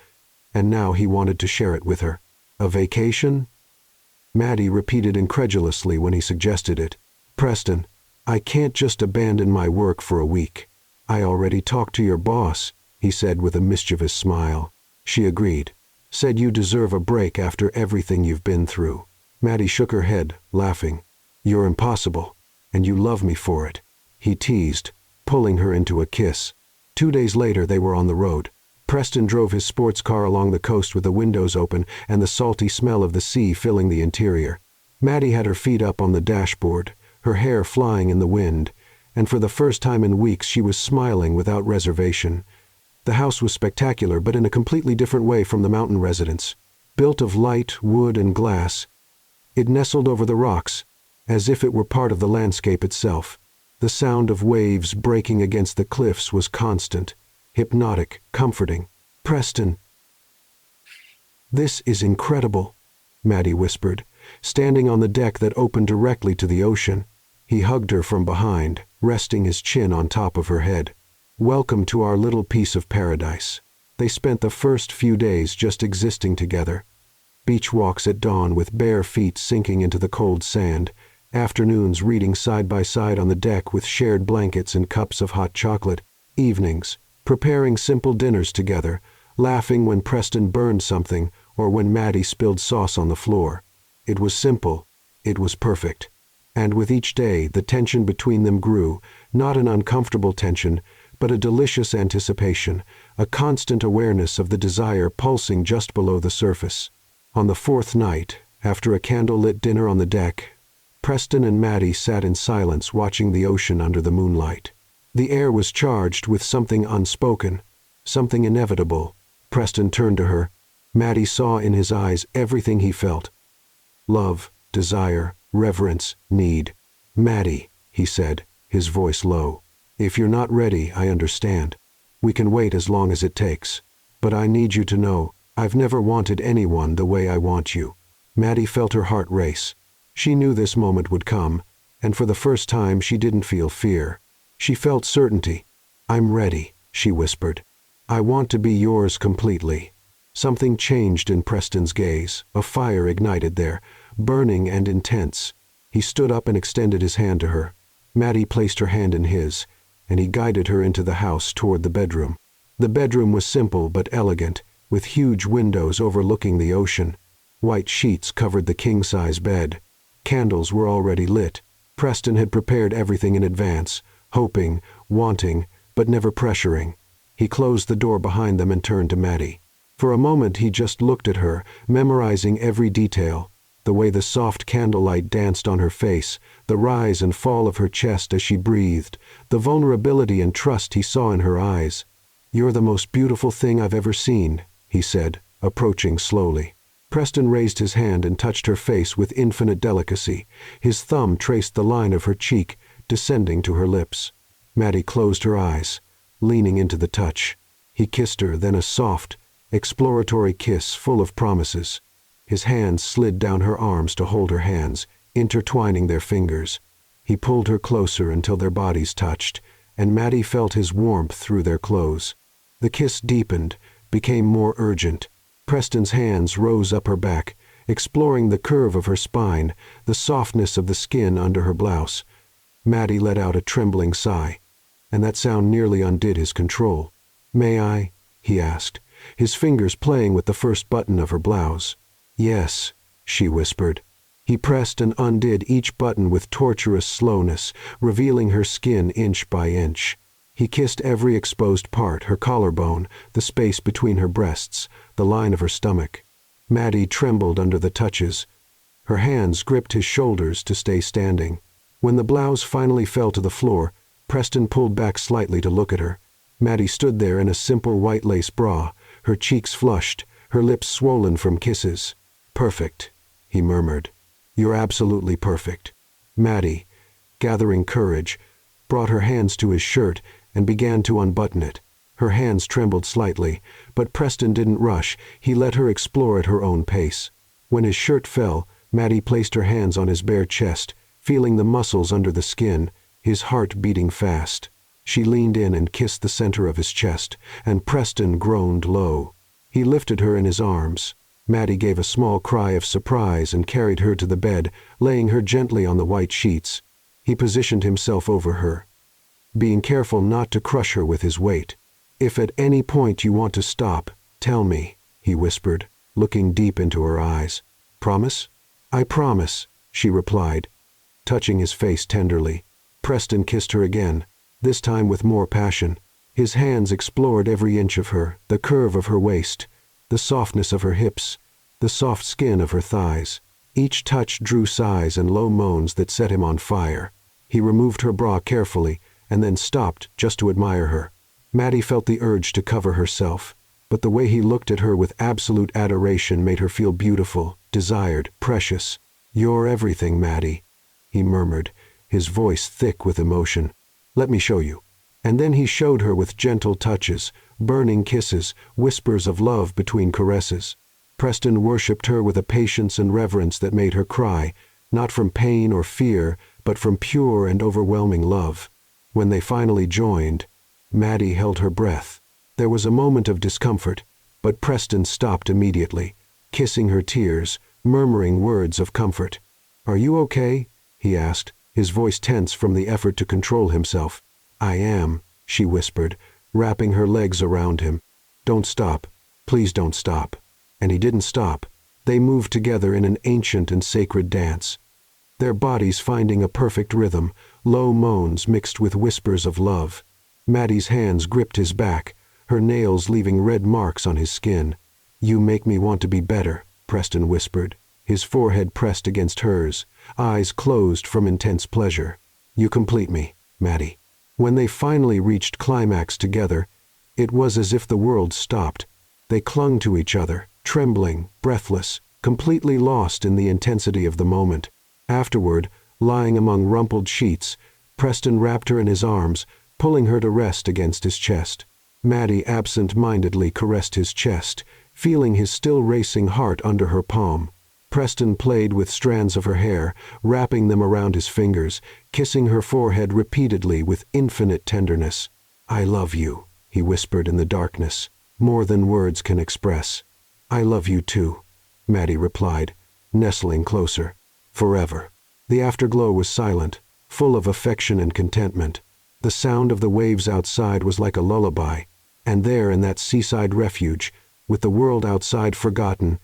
and now he wanted to share it with her. A vacation? Maddie repeated incredulously when he suggested it. "Preston, I can't just abandon my work for a week." "I already talked to your boss," he said with a mischievous smile. She agreed. "Said you deserve a break after everything you've been through." Maddie shook her head, laughing. "You're impossible, and you love me for it," he teased, pulling her into a kiss. 2 days later they were on the road. Preston drove his sports car along the coast with the windows open and the salty smell of the sea filling the interior. Maddie had her feet up on the dashboard, her hair flying in the wind, and for the first time in weeks she was smiling without reservation. The house was spectacular, but in a completely different way from the mountain residence. Built of light, wood, and glass, it nestled over the rocks, as if it were part of the landscape itself. The sound of waves breaking against the cliffs was constant, hypnotic, comforting. "Preston, this is incredible," Maddie whispered, standing on the deck that opened directly to the ocean. He hugged her from behind, resting his chin on top of her head. "Welcome to our little piece of paradise." They spent the first few days just existing together. Beach walks at dawn with bare feet sinking into the cold sand, afternoons reading side by side on the deck with shared blankets and cups of hot chocolate, evenings preparing simple dinners together, laughing when Preston burned something or when Maddie spilled sauce on the floor. It was simple, it was perfect. And with each day the tension between them grew, not an uncomfortable tension, but a delicious anticipation, a constant awareness of the desire pulsing just below the surface. On the 4th night, after a candle-lit dinner on the deck, Preston and Maddie sat in silence watching the ocean under the moonlight. The air was charged with something unspoken, something inevitable. Preston turned to her. Maddie saw in his eyes everything he felt. Love, desire, reverence, need. "Maddie," he said, his voice low. "If you're not ready, I understand. We can wait as long as it takes. But I need you to know, I've never wanted anyone the way I want you." Maddie felt her heart race. She knew this moment would come, and for the first time she didn't feel fear. She felt certainty. "I'm ready," she whispered. "I want to be yours completely." Something changed in Preston's gaze. A fire ignited there, burning and intense. He stood up and extended his hand to her. Maddie placed her hand in his, and he guided her into the house toward the bedroom. The bedroom was simple but elegant, with huge windows overlooking the ocean. White sheets covered the king-size bed. Candles were already lit. Preston had prepared everything in advance, hoping, wanting, but never pressuring. He closed the door behind them and turned to Maddie. For a moment he just looked at her, memorizing every detail, the way the soft candlelight danced on her face, the rise and fall of her chest as she breathed, the vulnerability and trust he saw in her eyes. "You're the most beautiful thing I've ever seen," he said, approaching slowly. Preston raised his hand and touched her face with infinite delicacy. His thumb traced the line of her cheek, descending to her lips. Maddie closed her eyes, leaning into the touch. He kissed her, then a soft, exploratory kiss full of promises. His hands slid down her arms to hold her hands, intertwining their fingers. He pulled her closer until their bodies touched, and Maddie felt his warmth through their clothes. The kiss deepened, became more urgent. Preston's hands rose up her back, exploring the curve of her spine, the softness of the skin under her blouse. Maddie let out a trembling sigh, and that sound nearly undid his control. "May I?" he asked, his fingers playing with the first button of her blouse. "Yes," she whispered. He pressed and undid each button with torturous slowness, revealing her skin inch by inch. He kissed every exposed part, her collarbone, the space between her breasts, the line of her stomach. Maddie trembled under the touches. Her hands gripped his shoulders to stay standing. When the blouse finally fell to the floor, Preston pulled back slightly to look at her. Maddie stood there in a simple white lace bra, her cheeks flushed, her lips swollen from kisses. "Perfect," he murmured. "You're absolutely perfect." Maddie, gathering courage, brought her hands to his shirt and began to unbutton it. Her hands trembled slightly, but Preston didn't rush. He let her explore at her own pace. When his shirt fell, Maddie placed her hands on his bare chest, feeling the muscles under the skin, his heart beating fast. She leaned in and kissed the center of his chest, and Preston groaned low. He lifted her in his arms. Maddie gave a small cry of surprise and carried her to the bed, laying her gently on the white sheets. He positioned himself over her, being careful not to crush her with his weight. "If at any point you want to stop, tell me," he whispered, looking deep into her eyes. "Promise?" "I promise," she replied, touching his face tenderly. Preston kissed her again, this time with more passion. His hands explored every inch of her, the curve of her waist, the softness of her hips, the soft skin of her thighs. Each touch drew sighs and low moans that set him on fire. He removed her bra carefully, and then stopped just to admire her. Maddie felt the urge to cover herself, but the way he looked at her with absolute adoration made her feel beautiful, desired, precious. "You're everything, Maddie," he murmured, his voice thick with emotion. "Let me show you." And then he showed her with gentle touches, burning kisses, whispers of love between caresses. Preston worshipped her with a patience and reverence that made her cry, not from pain or fear, but from pure and overwhelming love. When they finally joined, Maddie held her breath. There was a moment of discomfort, but Preston stopped immediately, kissing her tears, murmuring words of comfort. "Are you okay?" he asked, his voice tense from the effort to control himself. "I am," she whispered, wrapping her legs around him. "Don't stop. Please don't stop." And he didn't stop. They moved together in an ancient and sacred dance, their bodies finding a perfect rhythm, low moans mixed with whispers of love. Maddie's hands gripped his back, her nails leaving red marks on his skin. "You make me want to be better," Preston whispered, his forehead pressed against hers, eyes closed from intense pleasure. "You complete me, Maddie." When they finally reached climax together, it was as if the world stopped. They clung to each other, trembling, breathless, completely lost in the intensity of the moment. Afterward, lying among rumpled sheets, Preston wrapped her in his arms, pulling her to rest against his chest. Maddie absent-mindedly caressed his chest, feeling his still racing heart under her palm. Preston played with strands of her hair, wrapping them around his fingers, kissing her forehead repeatedly with infinite tenderness. "I love you," he whispered in the darkness, "more than words can express." "I love you too," Maddie replied, nestling closer. "Forever." The afterglow was silent, full of affection and contentment. The sound of the waves outside was like a lullaby, and there in that seaside refuge, with the world outside forgotten,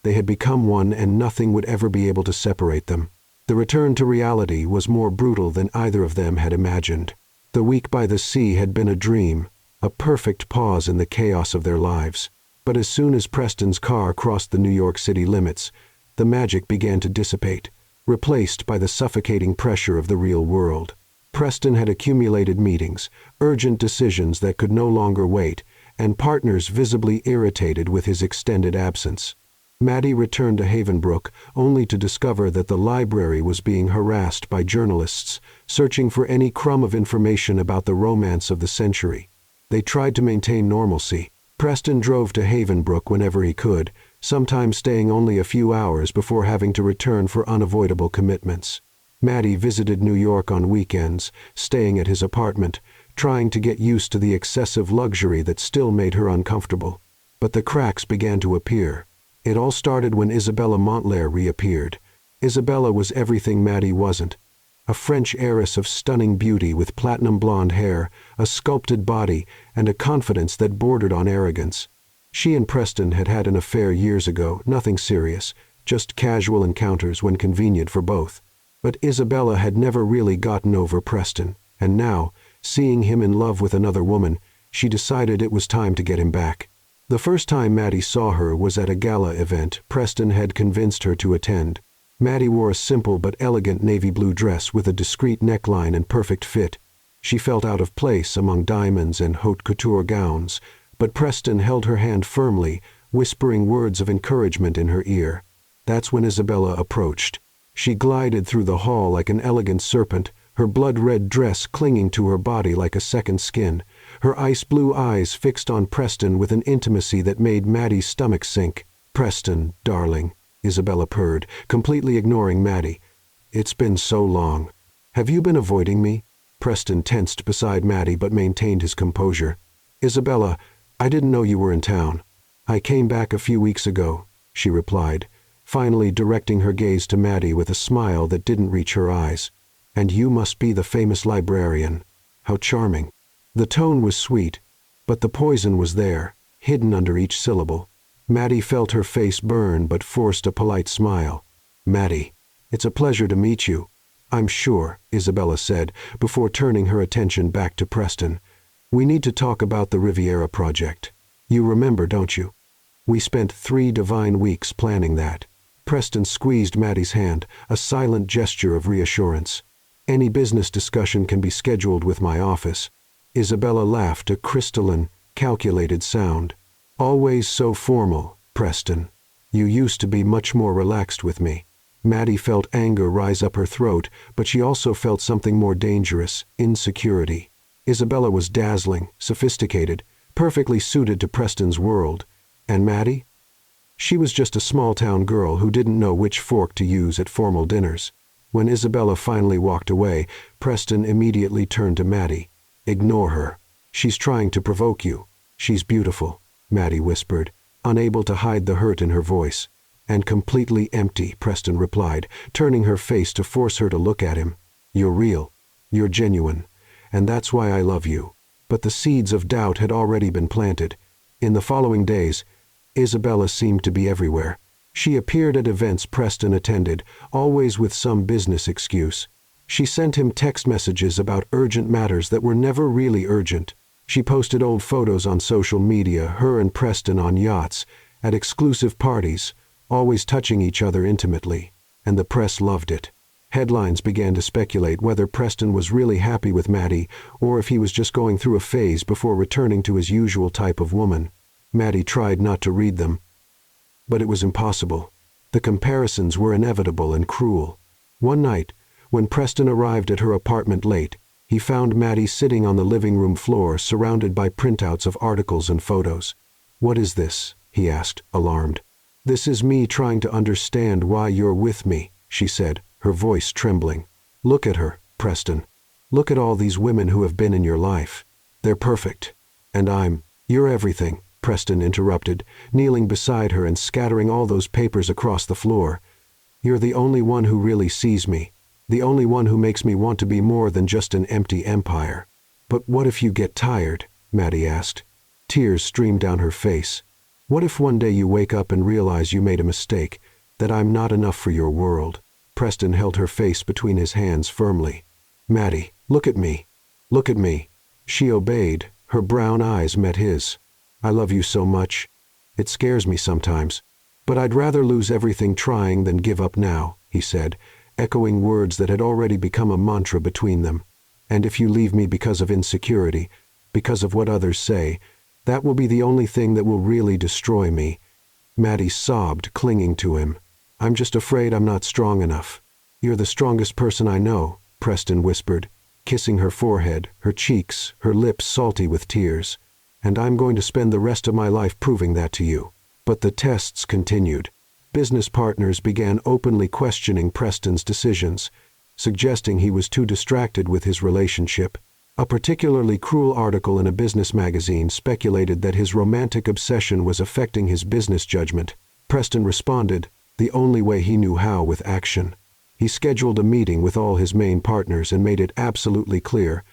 they had become one and nothing would ever be able to separate them. The return to reality was more brutal than either of them had imagined. The week by the sea had been a dream, a perfect pause in the chaos of their lives. But as soon as Preston's car crossed the New York City limits, the magic began to dissipate, replaced by the suffocating pressure of the real world. Preston had accumulated meetings, urgent decisions that could no longer wait, and partners visibly irritated with his extended absence. Maddie returned to Havenbrook only to discover that the library was being harassed by journalists, searching for any crumb of information about the romance of the century. They tried to maintain normalcy. Preston drove to Havenbrook whenever he could, sometimes staying only a few hours before having to return for unavoidable commitments. Maddie visited New York on weekends, staying at his apartment, trying to get used to the excessive luxury that still made her uncomfortable. But the cracks began to appear. It all started when Isabella Montlaire reappeared. Isabella was everything Maddie wasn't. A French heiress of stunning beauty with platinum blonde hair, a sculpted body, and a confidence that bordered on arrogance. She and Preston had had an affair years ago, nothing serious, just casual encounters when convenient for both. But Isabella had never really gotten over Preston, and now, seeing him in love with another woman, she decided it was time to get him back. The first time Maddie saw her was at a gala event Preston had convinced her to attend. Maddie wore a simple but elegant navy blue dress with a discreet neckline and perfect fit. She felt out of place among diamonds and haute couture gowns, but Preston held her hand firmly, whispering words of encouragement in her ear. That's when Isabella approached. She glided through the hall like an elegant serpent, her blood-red dress clinging to her body like a second skin, her ice-blue eyes fixed on Preston with an intimacy that made Maddie's stomach sink. "Preston, darling," Isabella purred, completely ignoring Maddie. "It's been so long. Have you been avoiding me?" Preston tensed beside Maddie but maintained his composure. "Isabella, I didn't know you were in town." "I came back a few weeks ago," she replied, finally directing her gaze to Maddie with a smile that didn't reach her eyes. "And you must be the famous librarian. How charming." The tone was sweet, but the poison was there, hidden under each syllable. Maddie felt her face burn but forced a polite smile. "Maddie, it's a pleasure to meet you." "I'm sure," Isabella said, before turning her attention back to Preston. "We need to talk about the Riviera project. You remember, don't you? We spent 3 divine weeks planning that." Preston squeezed Maddie's hand, a silent gesture of reassurance. "Any business discussion can be scheduled with my office." Isabella laughed, a crystalline, calculated sound. "Always so formal, Preston. You used to be much more relaxed with me." Maddie felt anger rise up her throat, but she also felt something more dangerous, insecurity. Isabella was dazzling, sophisticated, perfectly suited to Preston's world. And Maddie? She was just a small-town girl who didn't know which fork to use at formal dinners. When Isabella finally walked away, Preston immediately turned to Maddie. "Ignore her. She's trying to provoke you. She's beautiful," Maddie whispered, unable to hide the hurt in her voice. "And completely empty," Preston replied, turning her face to force her to look at him. "You're real. You're genuine. And that's why I love you." But the seeds of doubt had already been planted. In the following days, Isabella seemed to be everywhere. She appeared at events Preston attended, always with some business excuse. She sent him text messages about urgent matters that were never really urgent. She posted old photos on social media, her and Preston on yachts, at exclusive parties, always touching each other intimately. And the press loved it. Headlines began to speculate whether Preston was really happy with Maddie or if he was just going through a phase before returning to his usual type of woman. Maddie tried not to read them. But it was impossible. The comparisons were inevitable and cruel. One night, when Preston arrived at her apartment late, he found Maddie sitting on the living room floor surrounded by printouts of articles and photos. "What is this?" he asked, alarmed. "This is me trying to understand why you're with me," she said, her voice trembling. "Look at her, Preston. Look at all these women who have been in your life. They're perfect. And you're everything," Preston interrupted, kneeling beside her and scattering all those papers across the floor. "You're the only one who really sees me. The only one who makes me want to be more than just an empty empire." "But what if you get tired?" Maddie asked. Tears streamed down her face. "What if one day you wake up and realize you made a mistake, that I'm not enough for your world?" Preston held her face between his hands firmly. "Maddie, look at me. Look at me." She obeyed. Her brown eyes met his. "I love you so much. It scares me sometimes. But I'd rather lose everything trying than give up now," he said, echoing words that had already become a mantra between them. "And if you leave me because of insecurity, because of what others say, that will be the only thing that will really destroy me." Maddie sobbed, clinging to him. "I'm just afraid I'm not strong enough." "You're the strongest person I know," Preston whispered, kissing her forehead, her cheeks, her lips salty with tears. "And I'm going to spend the rest of my life proving that to you." But the tests continued. Business partners began openly questioning Preston's decisions, suggesting he was too distracted with his relationship. A particularly cruel article in a business magazine speculated that his romantic obsession was affecting his business judgment. Preston responded, the only way he knew how, with action. He scheduled a meeting with all his main partners and made it absolutely clear,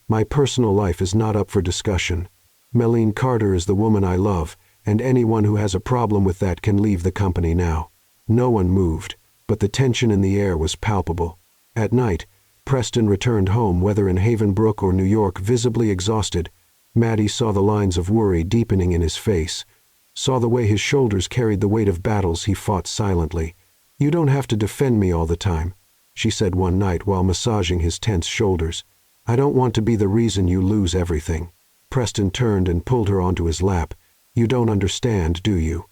"My personal life is not up for discussion. Melleen Carter is the woman I love, and anyone who has a problem with that can leave the company now." No one moved, but the tension in the air was palpable. At night, Preston returned home, whether in Havenbrook or New York, visibly exhausted. Maddie saw the lines of worry deepening in his face, saw the way his shoulders carried the weight of battles he fought silently. "You don't have to defend me all the time," she said one night while massaging his tense shoulders. "I don't want to be the reason you lose everything." Preston turned and pulled her onto his lap. "You don't understand, do you?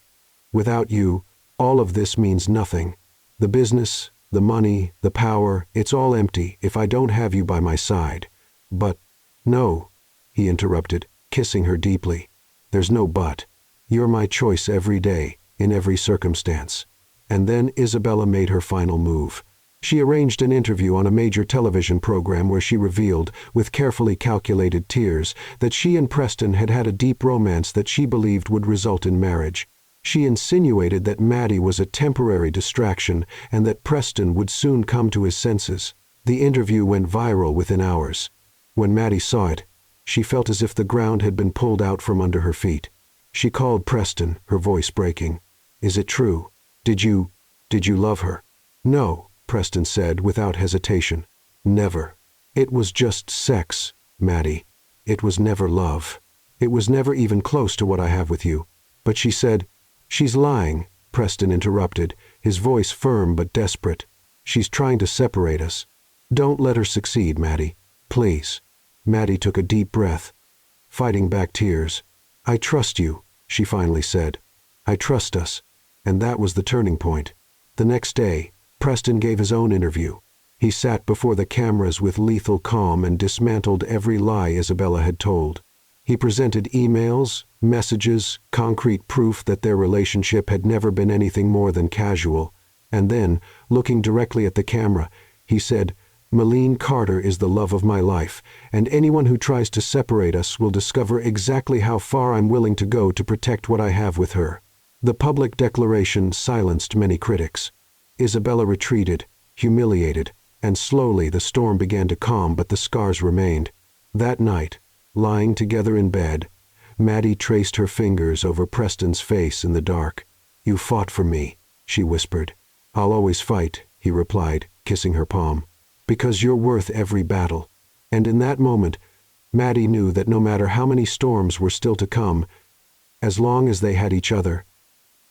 Without you, all of this means nothing. The business, the money, the power, it's all empty if I don't have you by my side." "But—" "No," he interrupted, kissing her deeply. "There's no but. You're my choice every day, in every circumstance." And then Isabella made her final move. She arranged an interview on a major television program where she revealed, with carefully calculated tears, that she and Preston had had a deep romance that she believed would result in marriage. She insinuated that Maddie was a temporary distraction and that Preston would soon come to his senses. The interview went viral within hours. When Maddie saw it, she felt as if the ground had been pulled out from under her feet. She called Preston, her voice breaking. "Is it true? Did you love her?" "No," Preston said without hesitation. "Never. It was just sex, Maddie. It was never love. It was never even close to what I have with you." But she said, "She's lying," Preston interrupted, his voice firm but desperate. "She's trying to separate us. Don't let her succeed, Maddie. Please." Maddie took a deep breath, fighting back tears. "I trust you," she finally said. "I trust us." And that was the turning point. The next day, Preston gave his own interview. He sat before the cameras with lethal calm and dismantled every lie Isabella had told. He presented emails, messages, concrete proof that their relationship had never been anything more than casual. And then, looking directly at the camera, he said, "Melleen Carter is the love of my life, and anyone who tries to separate us will discover exactly how far I'm willing to go to protect what I have with her." The public declaration silenced many critics. Isabella retreated, humiliated, and slowly the storm began to calm, but the scars remained. That night, lying together in bed, Maddie traced her fingers over Preston's face in the dark. "You fought for me," she whispered. "I'll always fight," he replied, kissing her palm. "Because you're worth every battle." And in that moment, Maddie knew that no matter how many storms were still to come, as long as they had each other,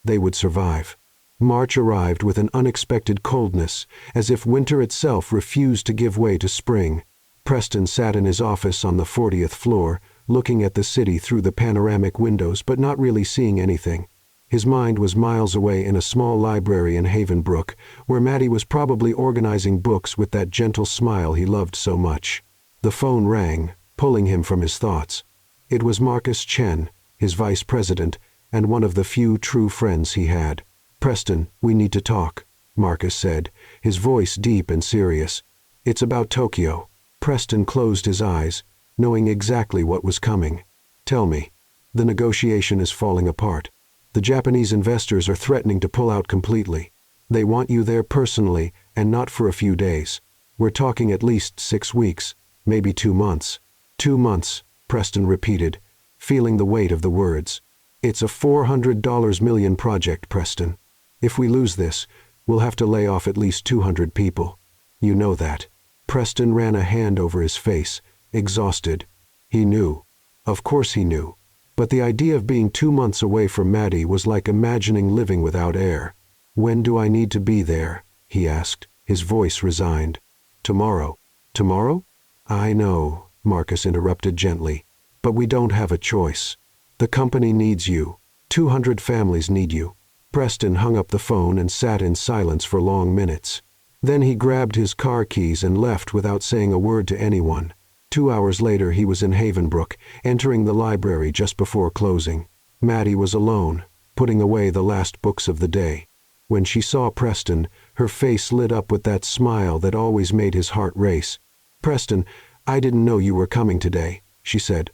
they would survive. March arrived with an unexpected coldness, as if winter itself refused to give way to spring. Preston sat in his office on the 40th floor, looking at the city through the panoramic windows but not really seeing anything. His mind was miles away in a small library in Havenbrook, where Maddie was probably organizing books with that gentle smile he loved so much. The phone rang, pulling him from his thoughts. It was Marcus Chen, his vice president, and one of the few true friends he had. "Preston, we need to talk," Marcus said, his voice deep and serious. "It's about Tokyo." Preston closed his eyes, knowing exactly what was coming. "Tell me." "The negotiation is falling apart. The Japanese investors are threatening to pull out completely. They want you there personally, and not for a few days. We're talking at least 6 weeks, maybe 2 months. 2 months, Preston repeated, feeling the weight of the words. It's a $400 million project, Preston. If we lose this, we'll have to lay off at least 200 people. You know that. Preston ran a hand over his face, exhausted. He knew. Of course he knew. But the idea of being 2 months away from Maddie was like imagining living without air. "When do I need to be there?" he asked, his voice resigned. "Tomorrow." "Tomorrow?" "I know," Marcus interrupted gently. "But we don't have a choice. The company needs you. 200 families need you." Preston hung up the phone and sat in silence for long minutes. Then he grabbed his car keys and left without saying a word to anyone. 2 hours later he was in Havenbrook, entering the library just before closing. Maddie was alone, putting away the last books of the day. When she saw Preston, her face lit up with that smile that always made his heart race. "Preston, I didn't know you were coming today," she said,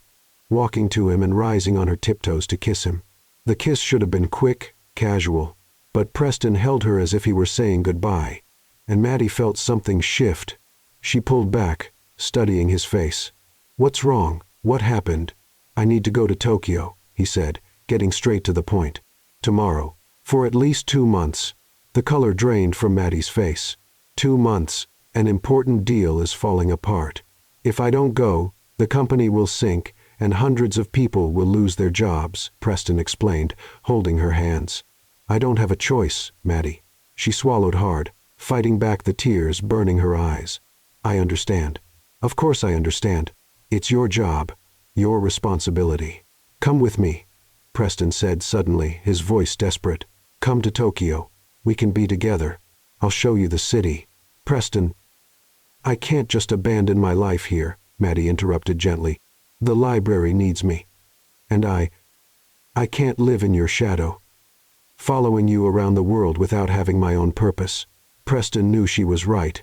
walking to him and rising on her tiptoes to kiss him. The kiss should have been quick, casual, but Preston held her as if he were saying goodbye, and Maddie felt something shift. She pulled back, studying his face. "What's wrong? What happened?" "I need to go to Tokyo," he said, getting straight to the point. "Tomorrow. For at least 2 months." The color drained from Maddie's face. 2 months. An important deal is falling apart. "If I don't go, the company will sink, and hundreds of people will lose their jobs," Preston explained, holding her hands. "I don't have a choice, Maddie." She swallowed hard, fighting back the tears burning her eyes. "I understand. Of course I understand. It's your job, your responsibility." "Come with me," Preston said suddenly, his voice desperate. "Come to Tokyo. We can be together. I'll show you the city." "Preston." "I can't just abandon my life here," Maddie interrupted gently. "The library needs me. And I can't live in your shadow, following you around the world without having my own purpose." Preston knew she was right.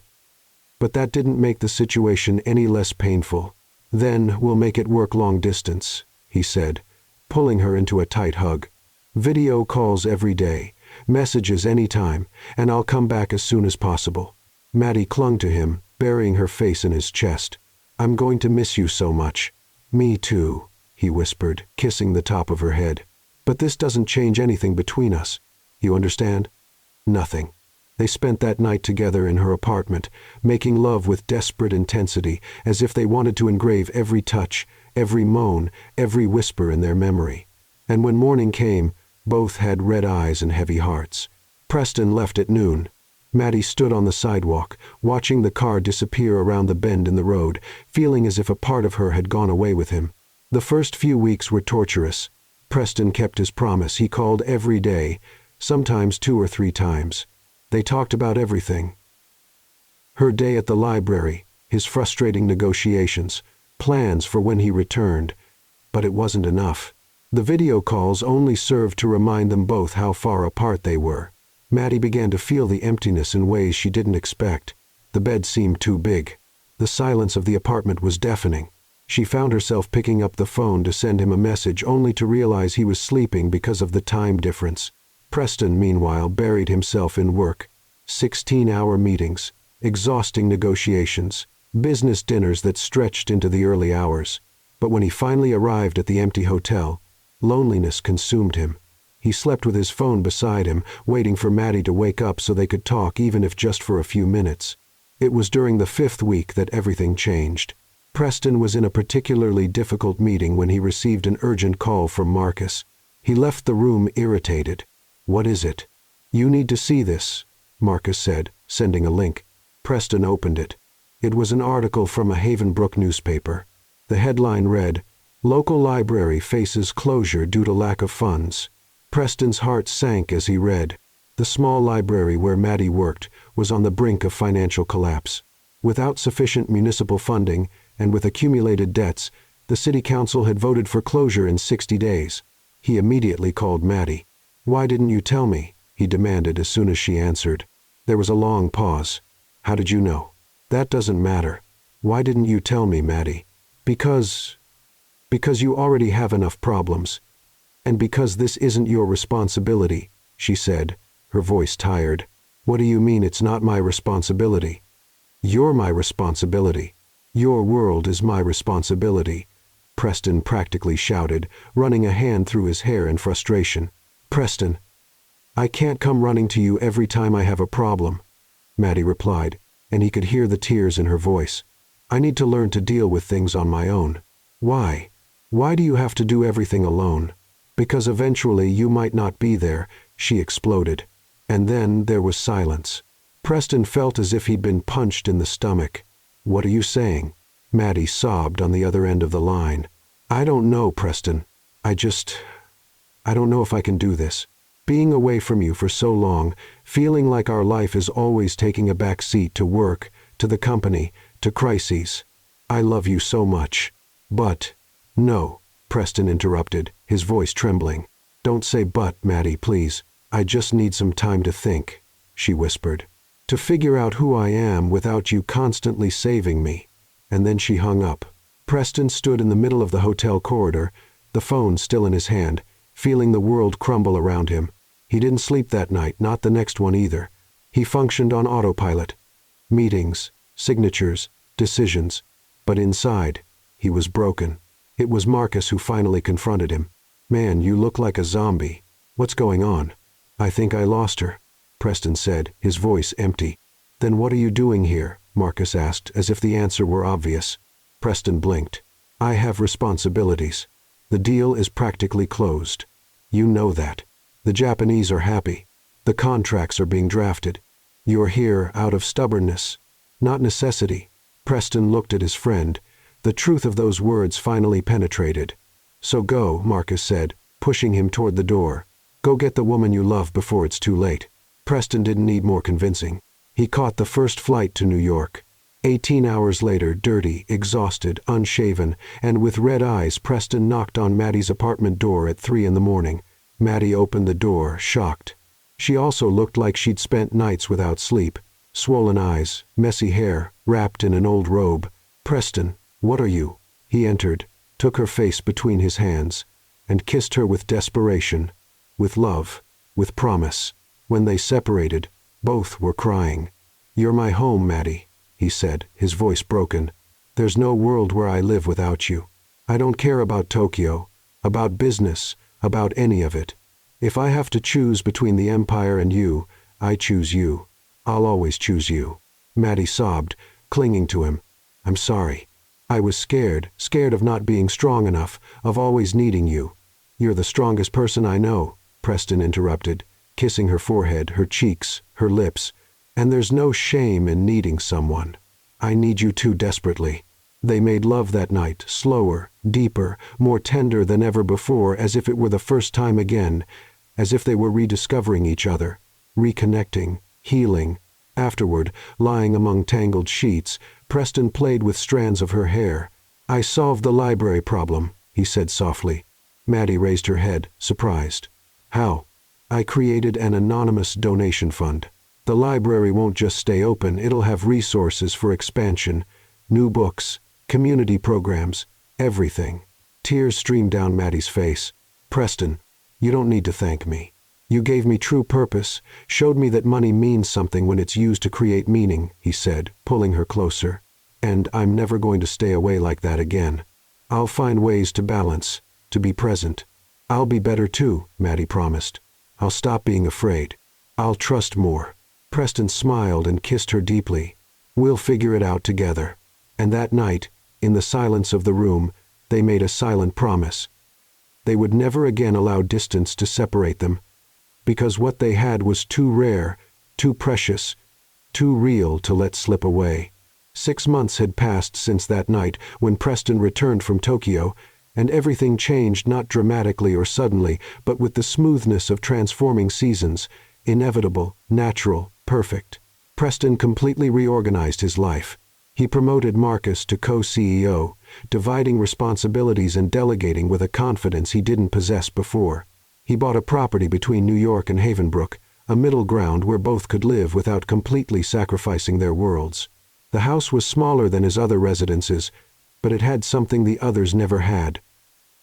But that didn't make the situation any less painful. "Then we'll make it work long distance," he said, pulling her into a tight hug. "Video calls every day, messages anytime, and I'll come back as soon as possible." Maddie clung to him, burying her face in his chest. "I'm going to miss you so much." "Me too," he whispered, kissing the top of her head. "But this doesn't change anything between us. You understand?" "Nothing." They spent that night together in her apartment, making love with desperate intensity, as if they wanted to engrave every touch, every moan, every whisper in their memory. And when morning came, both had red eyes and heavy hearts. Preston left at noon. Maddie stood on the sidewalk, watching the car disappear around the bend in the road, feeling as if a part of her had gone away with him. The first few weeks were torturous. Preston kept his promise. He called every day, sometimes 2 or 3 times. They talked about everything. Her day at the library, his frustrating negotiations, plans for when he returned. But it wasn't enough. The video calls only served to remind them both how far apart they were. Maddie began to feel the emptiness in ways she didn't expect. The bed seemed too big. The silence of the apartment was deafening. She found herself picking up the phone to send him a message only to realize he was sleeping because of the time difference. Preston, meanwhile, buried himself in work. 16-hour meetings, exhausting negotiations, business dinners that stretched into the early hours. But when he finally arrived at the empty hotel, loneliness consumed him. He slept with his phone beside him, waiting for Maddie to wake up so they could talk, even if just for a few minutes. It was during the 5th week that everything changed. Preston was in a particularly difficult meeting when he received an urgent call from Marcus. He left the room irritated. "What is it?" "You need to see this," Marcus said, sending a link. Preston opened it. It was an article from a Havenbrook newspaper. The headline read, "Local library faces closure due to lack of funds." Preston's heart sank as he read. The small library where Maddie worked was on the brink of financial collapse. Without sufficient municipal funding and with accumulated debts, the city council had voted for closure in 60 days. He immediately called Maddie. "Why didn't you tell me?" he demanded as soon as she answered. There was a long pause. "How did you know?" "That doesn't matter. Why didn't you tell me, Maddie?" Because you already have enough problems. And because this isn't your responsibility," she said, her voice tired. "What do you mean it's not my responsibility?" "You're my responsibility. Your world is my responsibility," Preston practically shouted, running a hand through his hair in frustration. "Preston, I can't come running to you every time I have a problem," Maddie replied, and he could hear the tears in her voice. "I need to learn to deal with things on my own." "Why? Why do you have to do everything alone?" "Because eventually you might not be there," she exploded. And then there was silence. Preston felt as if he'd been punched in the stomach. "What are you saying?" Maddie sobbed on the other end of the line. "I don't know, Preston. I don't know if I can do this. Being away from you for so long, feeling like our life is always taking a back seat to work, to the company, to crises. I love you so much. But—" "No," Preston interrupted, his voice trembling. "Don't say but, Maddie, please. I just need some time to think," she whispered. "To figure out who I am without you constantly saving me." And then she hung up. Preston stood in the middle of the hotel corridor, the phone still in his hand, feeling the world crumble around him. He didn't sleep that night, not the next one either. He functioned on autopilot. Meetings, signatures, decisions. But inside, he was broken. It was Marcus who finally confronted him. "Man, you look like a zombie. What's going on?" "I think I lost her," Preston said, his voice empty. "Then what are you doing here?" Marcus asked, as if the answer were obvious. Preston blinked. "I have responsibilities. The deal is practically closed. You know that. The Japanese are happy. The contracts are being drafted. You're here out of stubbornness, not necessity." Preston looked at his friend. The truth of those words finally penetrated. "So go," Marcus said, pushing him toward the door. "Go get the woman you love before it's too late." Preston didn't need more convincing. He caught the first flight to New York. 18 hours later, dirty, exhausted, unshaven, and with red eyes, Preston knocked on Maddie's apartment door at 3 in the morning. Maddie opened the door, shocked. She also looked like she'd spent nights without sleep. Swollen eyes, messy hair, wrapped in an old robe. "Preston, what are you?" He entered, took her face between his hands, and kissed her with desperation, with love, with promise. When they separated, both were crying. "You're my home, Maddie," he said, his voice broken. "There's no world where I live without you. I don't care about Tokyo, about business, about any of it. If I have to choose between the Empire and you, I choose you. I'll always choose you." Maddie sobbed, clinging to him. "I'm sorry. I was scared of not being strong enough, of always needing you." "You're the strongest person I know," Preston interrupted, kissing her forehead, her cheeks, her lips. "And there's no shame in needing someone. I need you too desperately." They made love that night, slower, deeper, more tender than ever before, as if it were the first time again, as if they were rediscovering each other, reconnecting, healing. Afterward, lying among tangled sheets, Preston played with strands of her hair. "I solved the library problem," he said softly. Maddie raised her head, surprised. "How?" "I created an anonymous donation fund. The library won't just stay open, it'll have resources for expansion, new books, community programs, everything." Tears streamed down Maddie's face. "Preston, you don't need to thank me. You gave me true purpose, showed me that money means something when it's used to create meaning," he said, pulling her closer. "And I'm never going to stay away like that again. I'll find ways to balance, to be present. I'll be better too," Maddie promised. "I'll stop being afraid. I'll trust more." Preston smiled and kissed her deeply. "We'll figure it out together." And that night, in the silence of the room, they made a silent promise. They would never again allow distance to separate them, because what they had was too rare, too precious, too real to let slip away. 6 months had passed since that night when Preston returned from Tokyo, And everything changed not dramatically or suddenly, but with the smoothness of transforming seasons, inevitable, natural, perfect. Preston completely reorganized his life. He promoted Marcus to co-CEO, dividing responsibilities and delegating with a confidence he didn't possess before. He bought a property between New York and Havenbrook, a middle ground where both could live without completely sacrificing their worlds. The house was smaller than his other residences, but it had something the others never had.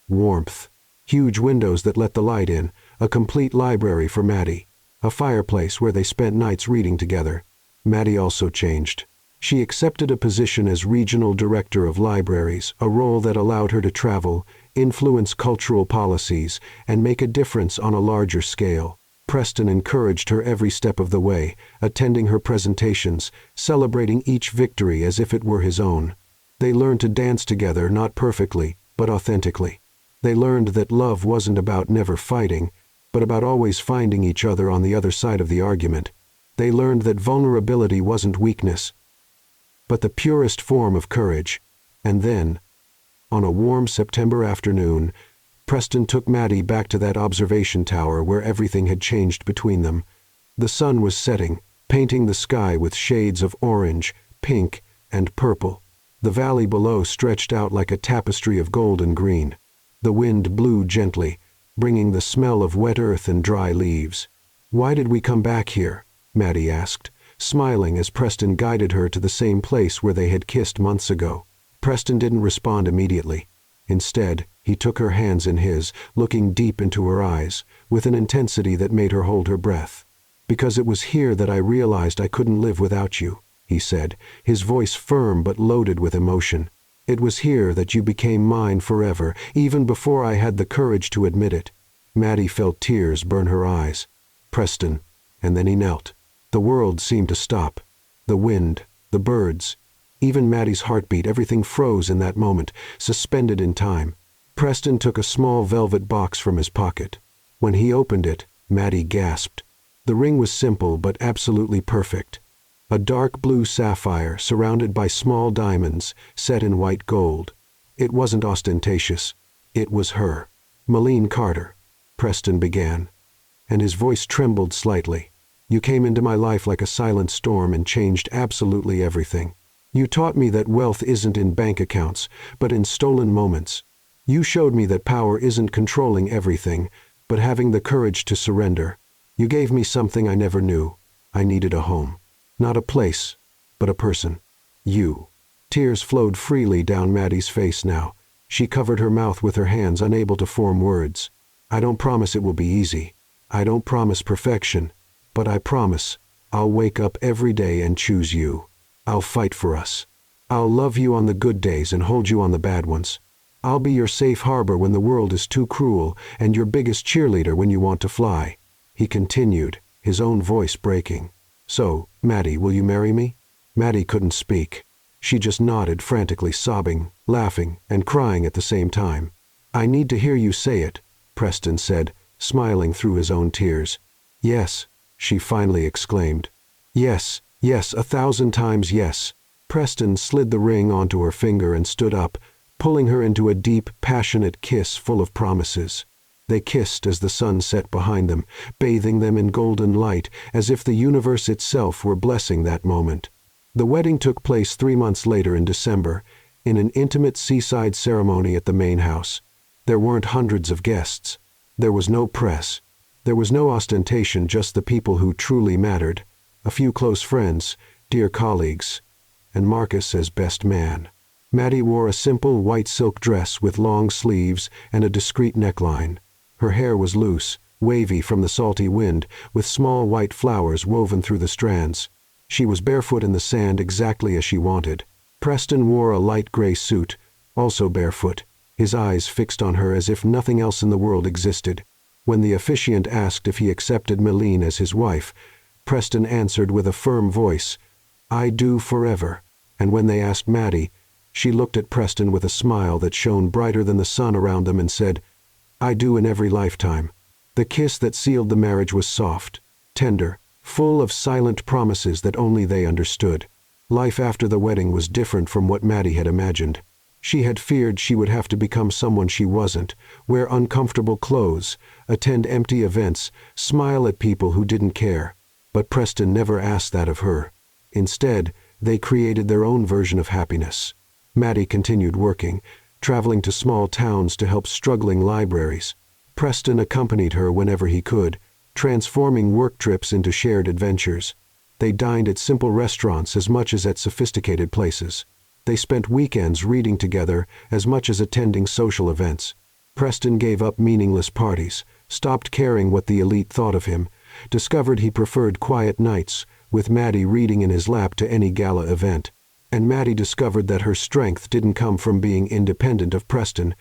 Warmth. Huge windows that let the light in, a complete library for Maddie, a fireplace where they spent nights reading together. Maddie also changed. She accepted a position as regional director of libraries, a role that allowed her to travel, influence cultural policies, and make a difference on a larger scale. Preston encouraged her every step of the way, attending her presentations, celebrating each victory as if it were his own. They learned to dance together, not perfectly, but authentically. They learned that love wasn't about never fighting, but about always finding each other on the other side of the argument. They learned that vulnerability wasn't weakness, but the purest form of courage. And then, on a warm September afternoon, Preston took Maddie back to that observation tower where everything had changed between them. The sun was setting, painting the sky with shades of orange, pink, and purple. The valley below stretched out like a tapestry of gold and green. The wind blew gently, bringing the smell of wet earth and dry leaves. "Why did we come back here?" Maddie asked, smiling as Preston guided her to the same place where they had kissed months ago. Preston didn't respond immediately. Instead, he took her hands in his, looking deep into her eyes, with an intensity that made her hold her breath. "Because it was here that I realized I couldn't live without you," he said, his voice firm but loaded with emotion. "It was here that you became mine forever, even before I had the courage to admit it." Maddie felt tears burn her eyes. "Preston," and then he knelt. The world seemed to stop. The wind, the birds, even Maddie's heartbeat, everything froze in that moment, suspended in time. Preston took a small velvet box from his pocket. When he opened it, Maddie gasped. The ring was simple but absolutely perfect. A dark blue sapphire surrounded by small diamonds, set in white gold. It wasn't ostentatious. It was her. "Malene Carter," Preston began, and his voice trembled slightly. "You came into my life like a silent storm and changed absolutely everything. You taught me that wealth isn't in bank accounts, but in stolen moments. You showed me that power isn't controlling everything, but having the courage to surrender. You gave me something I never knew. I needed a home. Not a place, but a person. You." Tears flowed freely down Maddie's face now. She covered her mouth with her hands, unable to form words. "I don't promise it will be easy. I don't promise perfection. But I promise, I'll wake up every day and choose you. I'll fight for us. I'll love you on the good days and hold you on the bad ones. I'll be your safe harbor when the world is too cruel, and your biggest cheerleader when you want to fly." He continued, his own voice breaking. "So, Maddie, will you marry me?" Maddie couldn't speak. She just nodded, frantically sobbing, laughing, and crying at the same time. "I need to hear you say it," Preston said, smiling through his own tears. "Yes," she finally exclaimed. "Yes, yes, 1,000 times yes." Preston slid the ring onto her finger and stood up, pulling her into a deep, passionate kiss full of promises. They kissed as the sun set behind them, bathing them in golden light, as if the universe itself were blessing that moment. The wedding took place 3 months later in December, in an intimate seaside ceremony at the main house. There weren't hundreds of guests. There was no press. There was no ostentation, just the people who truly mattered. A few close friends, dear colleagues, and Marcus as best man. Maddie wore a simple white silk dress with long sleeves and a discreet neckline. Her hair was loose, wavy from the salty wind, with small white flowers woven through the strands. She was barefoot in the sand exactly as she wanted. Preston wore a light gray suit, also barefoot, his eyes fixed on her as if nothing else in the world existed. When the officiant asked if he accepted Malene as his wife, Preston answered with a firm voice, "I do forever." And when they asked Maddie, she looked at Preston with a smile that shone brighter than the sun around them and said, "I do in every lifetime." The kiss that sealed the marriage was soft, tender, full of silent promises that only they understood. Life after the wedding was different from what Maddie had imagined. She had feared she would have to become someone she wasn't, wear uncomfortable clothes, attend empty events, smile at people who didn't care. But Preston never asked that of her. Instead, they created their own version of happiness. Maddie continued working, traveling to small towns to help struggling libraries. Preston accompanied her whenever he could, transforming work trips into shared adventures. They dined at simple restaurants as much as at sophisticated places. They spent weekends reading together as much as attending social events. Preston gave up meaningless parties, stopped caring what the elite thought of him, discovered he preferred quiet nights, with Maddie reading in his lap to any gala event. And Maddie discovered that her strength didn't come from being independent of Preston,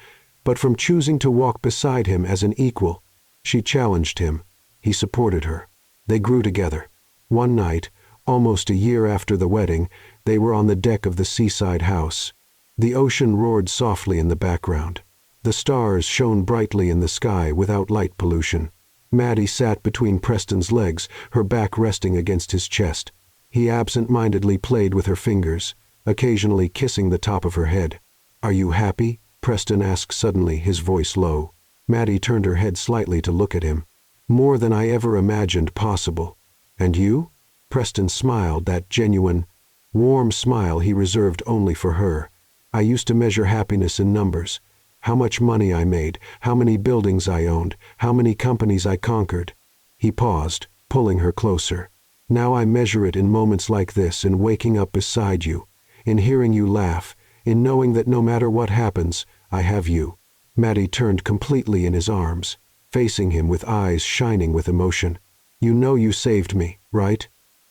but from choosing to walk beside him as an equal. She challenged him. He supported her. They grew together. One night, almost a year after the wedding, they were on the deck of the seaside house. The ocean roared softly in the background. The stars shone brightly in the sky without light pollution. Maddie sat between Preston's legs, her back resting against his chest. He absent-mindedly played with her fingers, occasionally kissing the top of her head. "Are you happy?" Preston asked suddenly, his voice low. Maddie turned her head slightly to look at him. "More than I ever imagined possible." "And you?" Preston smiled, that genuine, warm smile he reserved only for her. "I used to measure happiness in numbers. How much money I made, how many buildings I owned, how many companies I conquered." He paused, pulling her closer. "Now I measure it in moments like this, in waking up beside you, in hearing you laugh, in knowing that no matter what happens, I have you." Maddie turned completely in his arms, facing him with eyes shining with emotion. "You know you saved me, right?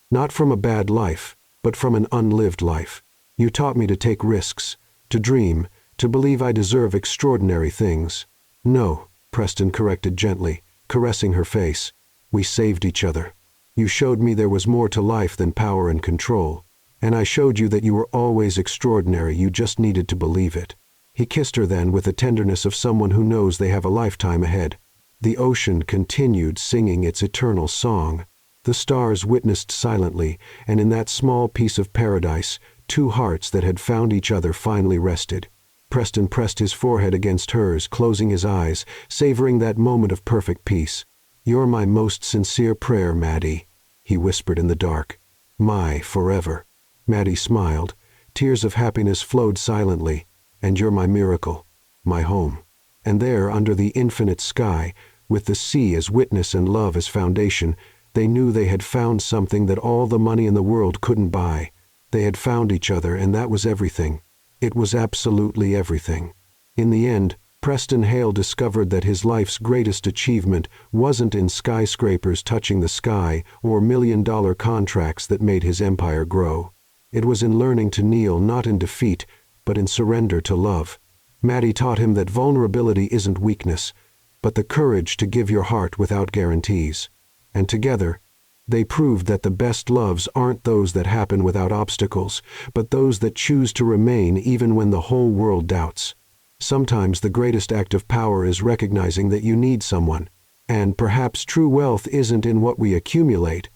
Not from a bad life, but from an unlived life. You taught me to take risks, to dream, to believe I deserve extraordinary things." "No," Preston corrected gently, caressing her face. "We saved each other. You showed me there was more to life than power and control. And I showed you that you were always extraordinary, you just needed to believe it." He kissed her then with the tenderness of someone who knows they have a lifetime ahead. The ocean continued singing its eternal song. The stars witnessed silently, and in that small piece of paradise, two hearts that had found each other finally rested. Preston pressed his forehead against hers, closing his eyes, savoring that moment of perfect peace. "You're my most sincere prayer, Maddie," he whispered in the dark. "My forever." Maddie smiled. Tears of happiness flowed silently. "And you're my miracle, my home." And there, under the infinite sky, with the sea as witness and love as foundation, they knew they had found something that all the money in the world couldn't buy. They had found each other, and that was everything. It was absolutely everything. In the end, Preston Hale discovered that his life's greatest achievement wasn't in skyscrapers touching the sky or million-dollar contracts that made his empire grow. It was in learning to kneel not in defeat, but in surrender to love. Maddie taught him that vulnerability isn't weakness, but the courage to give your heart without guarantees. And together, they proved that the best loves aren't those that happen without obstacles, but those that choose to remain even when the whole world doubts. Sometimes the greatest act of power is recognizing that you need someone, and perhaps true wealth isn't in what we accumulate,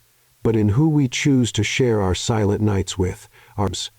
but in who we choose to share our silent nights with, ours.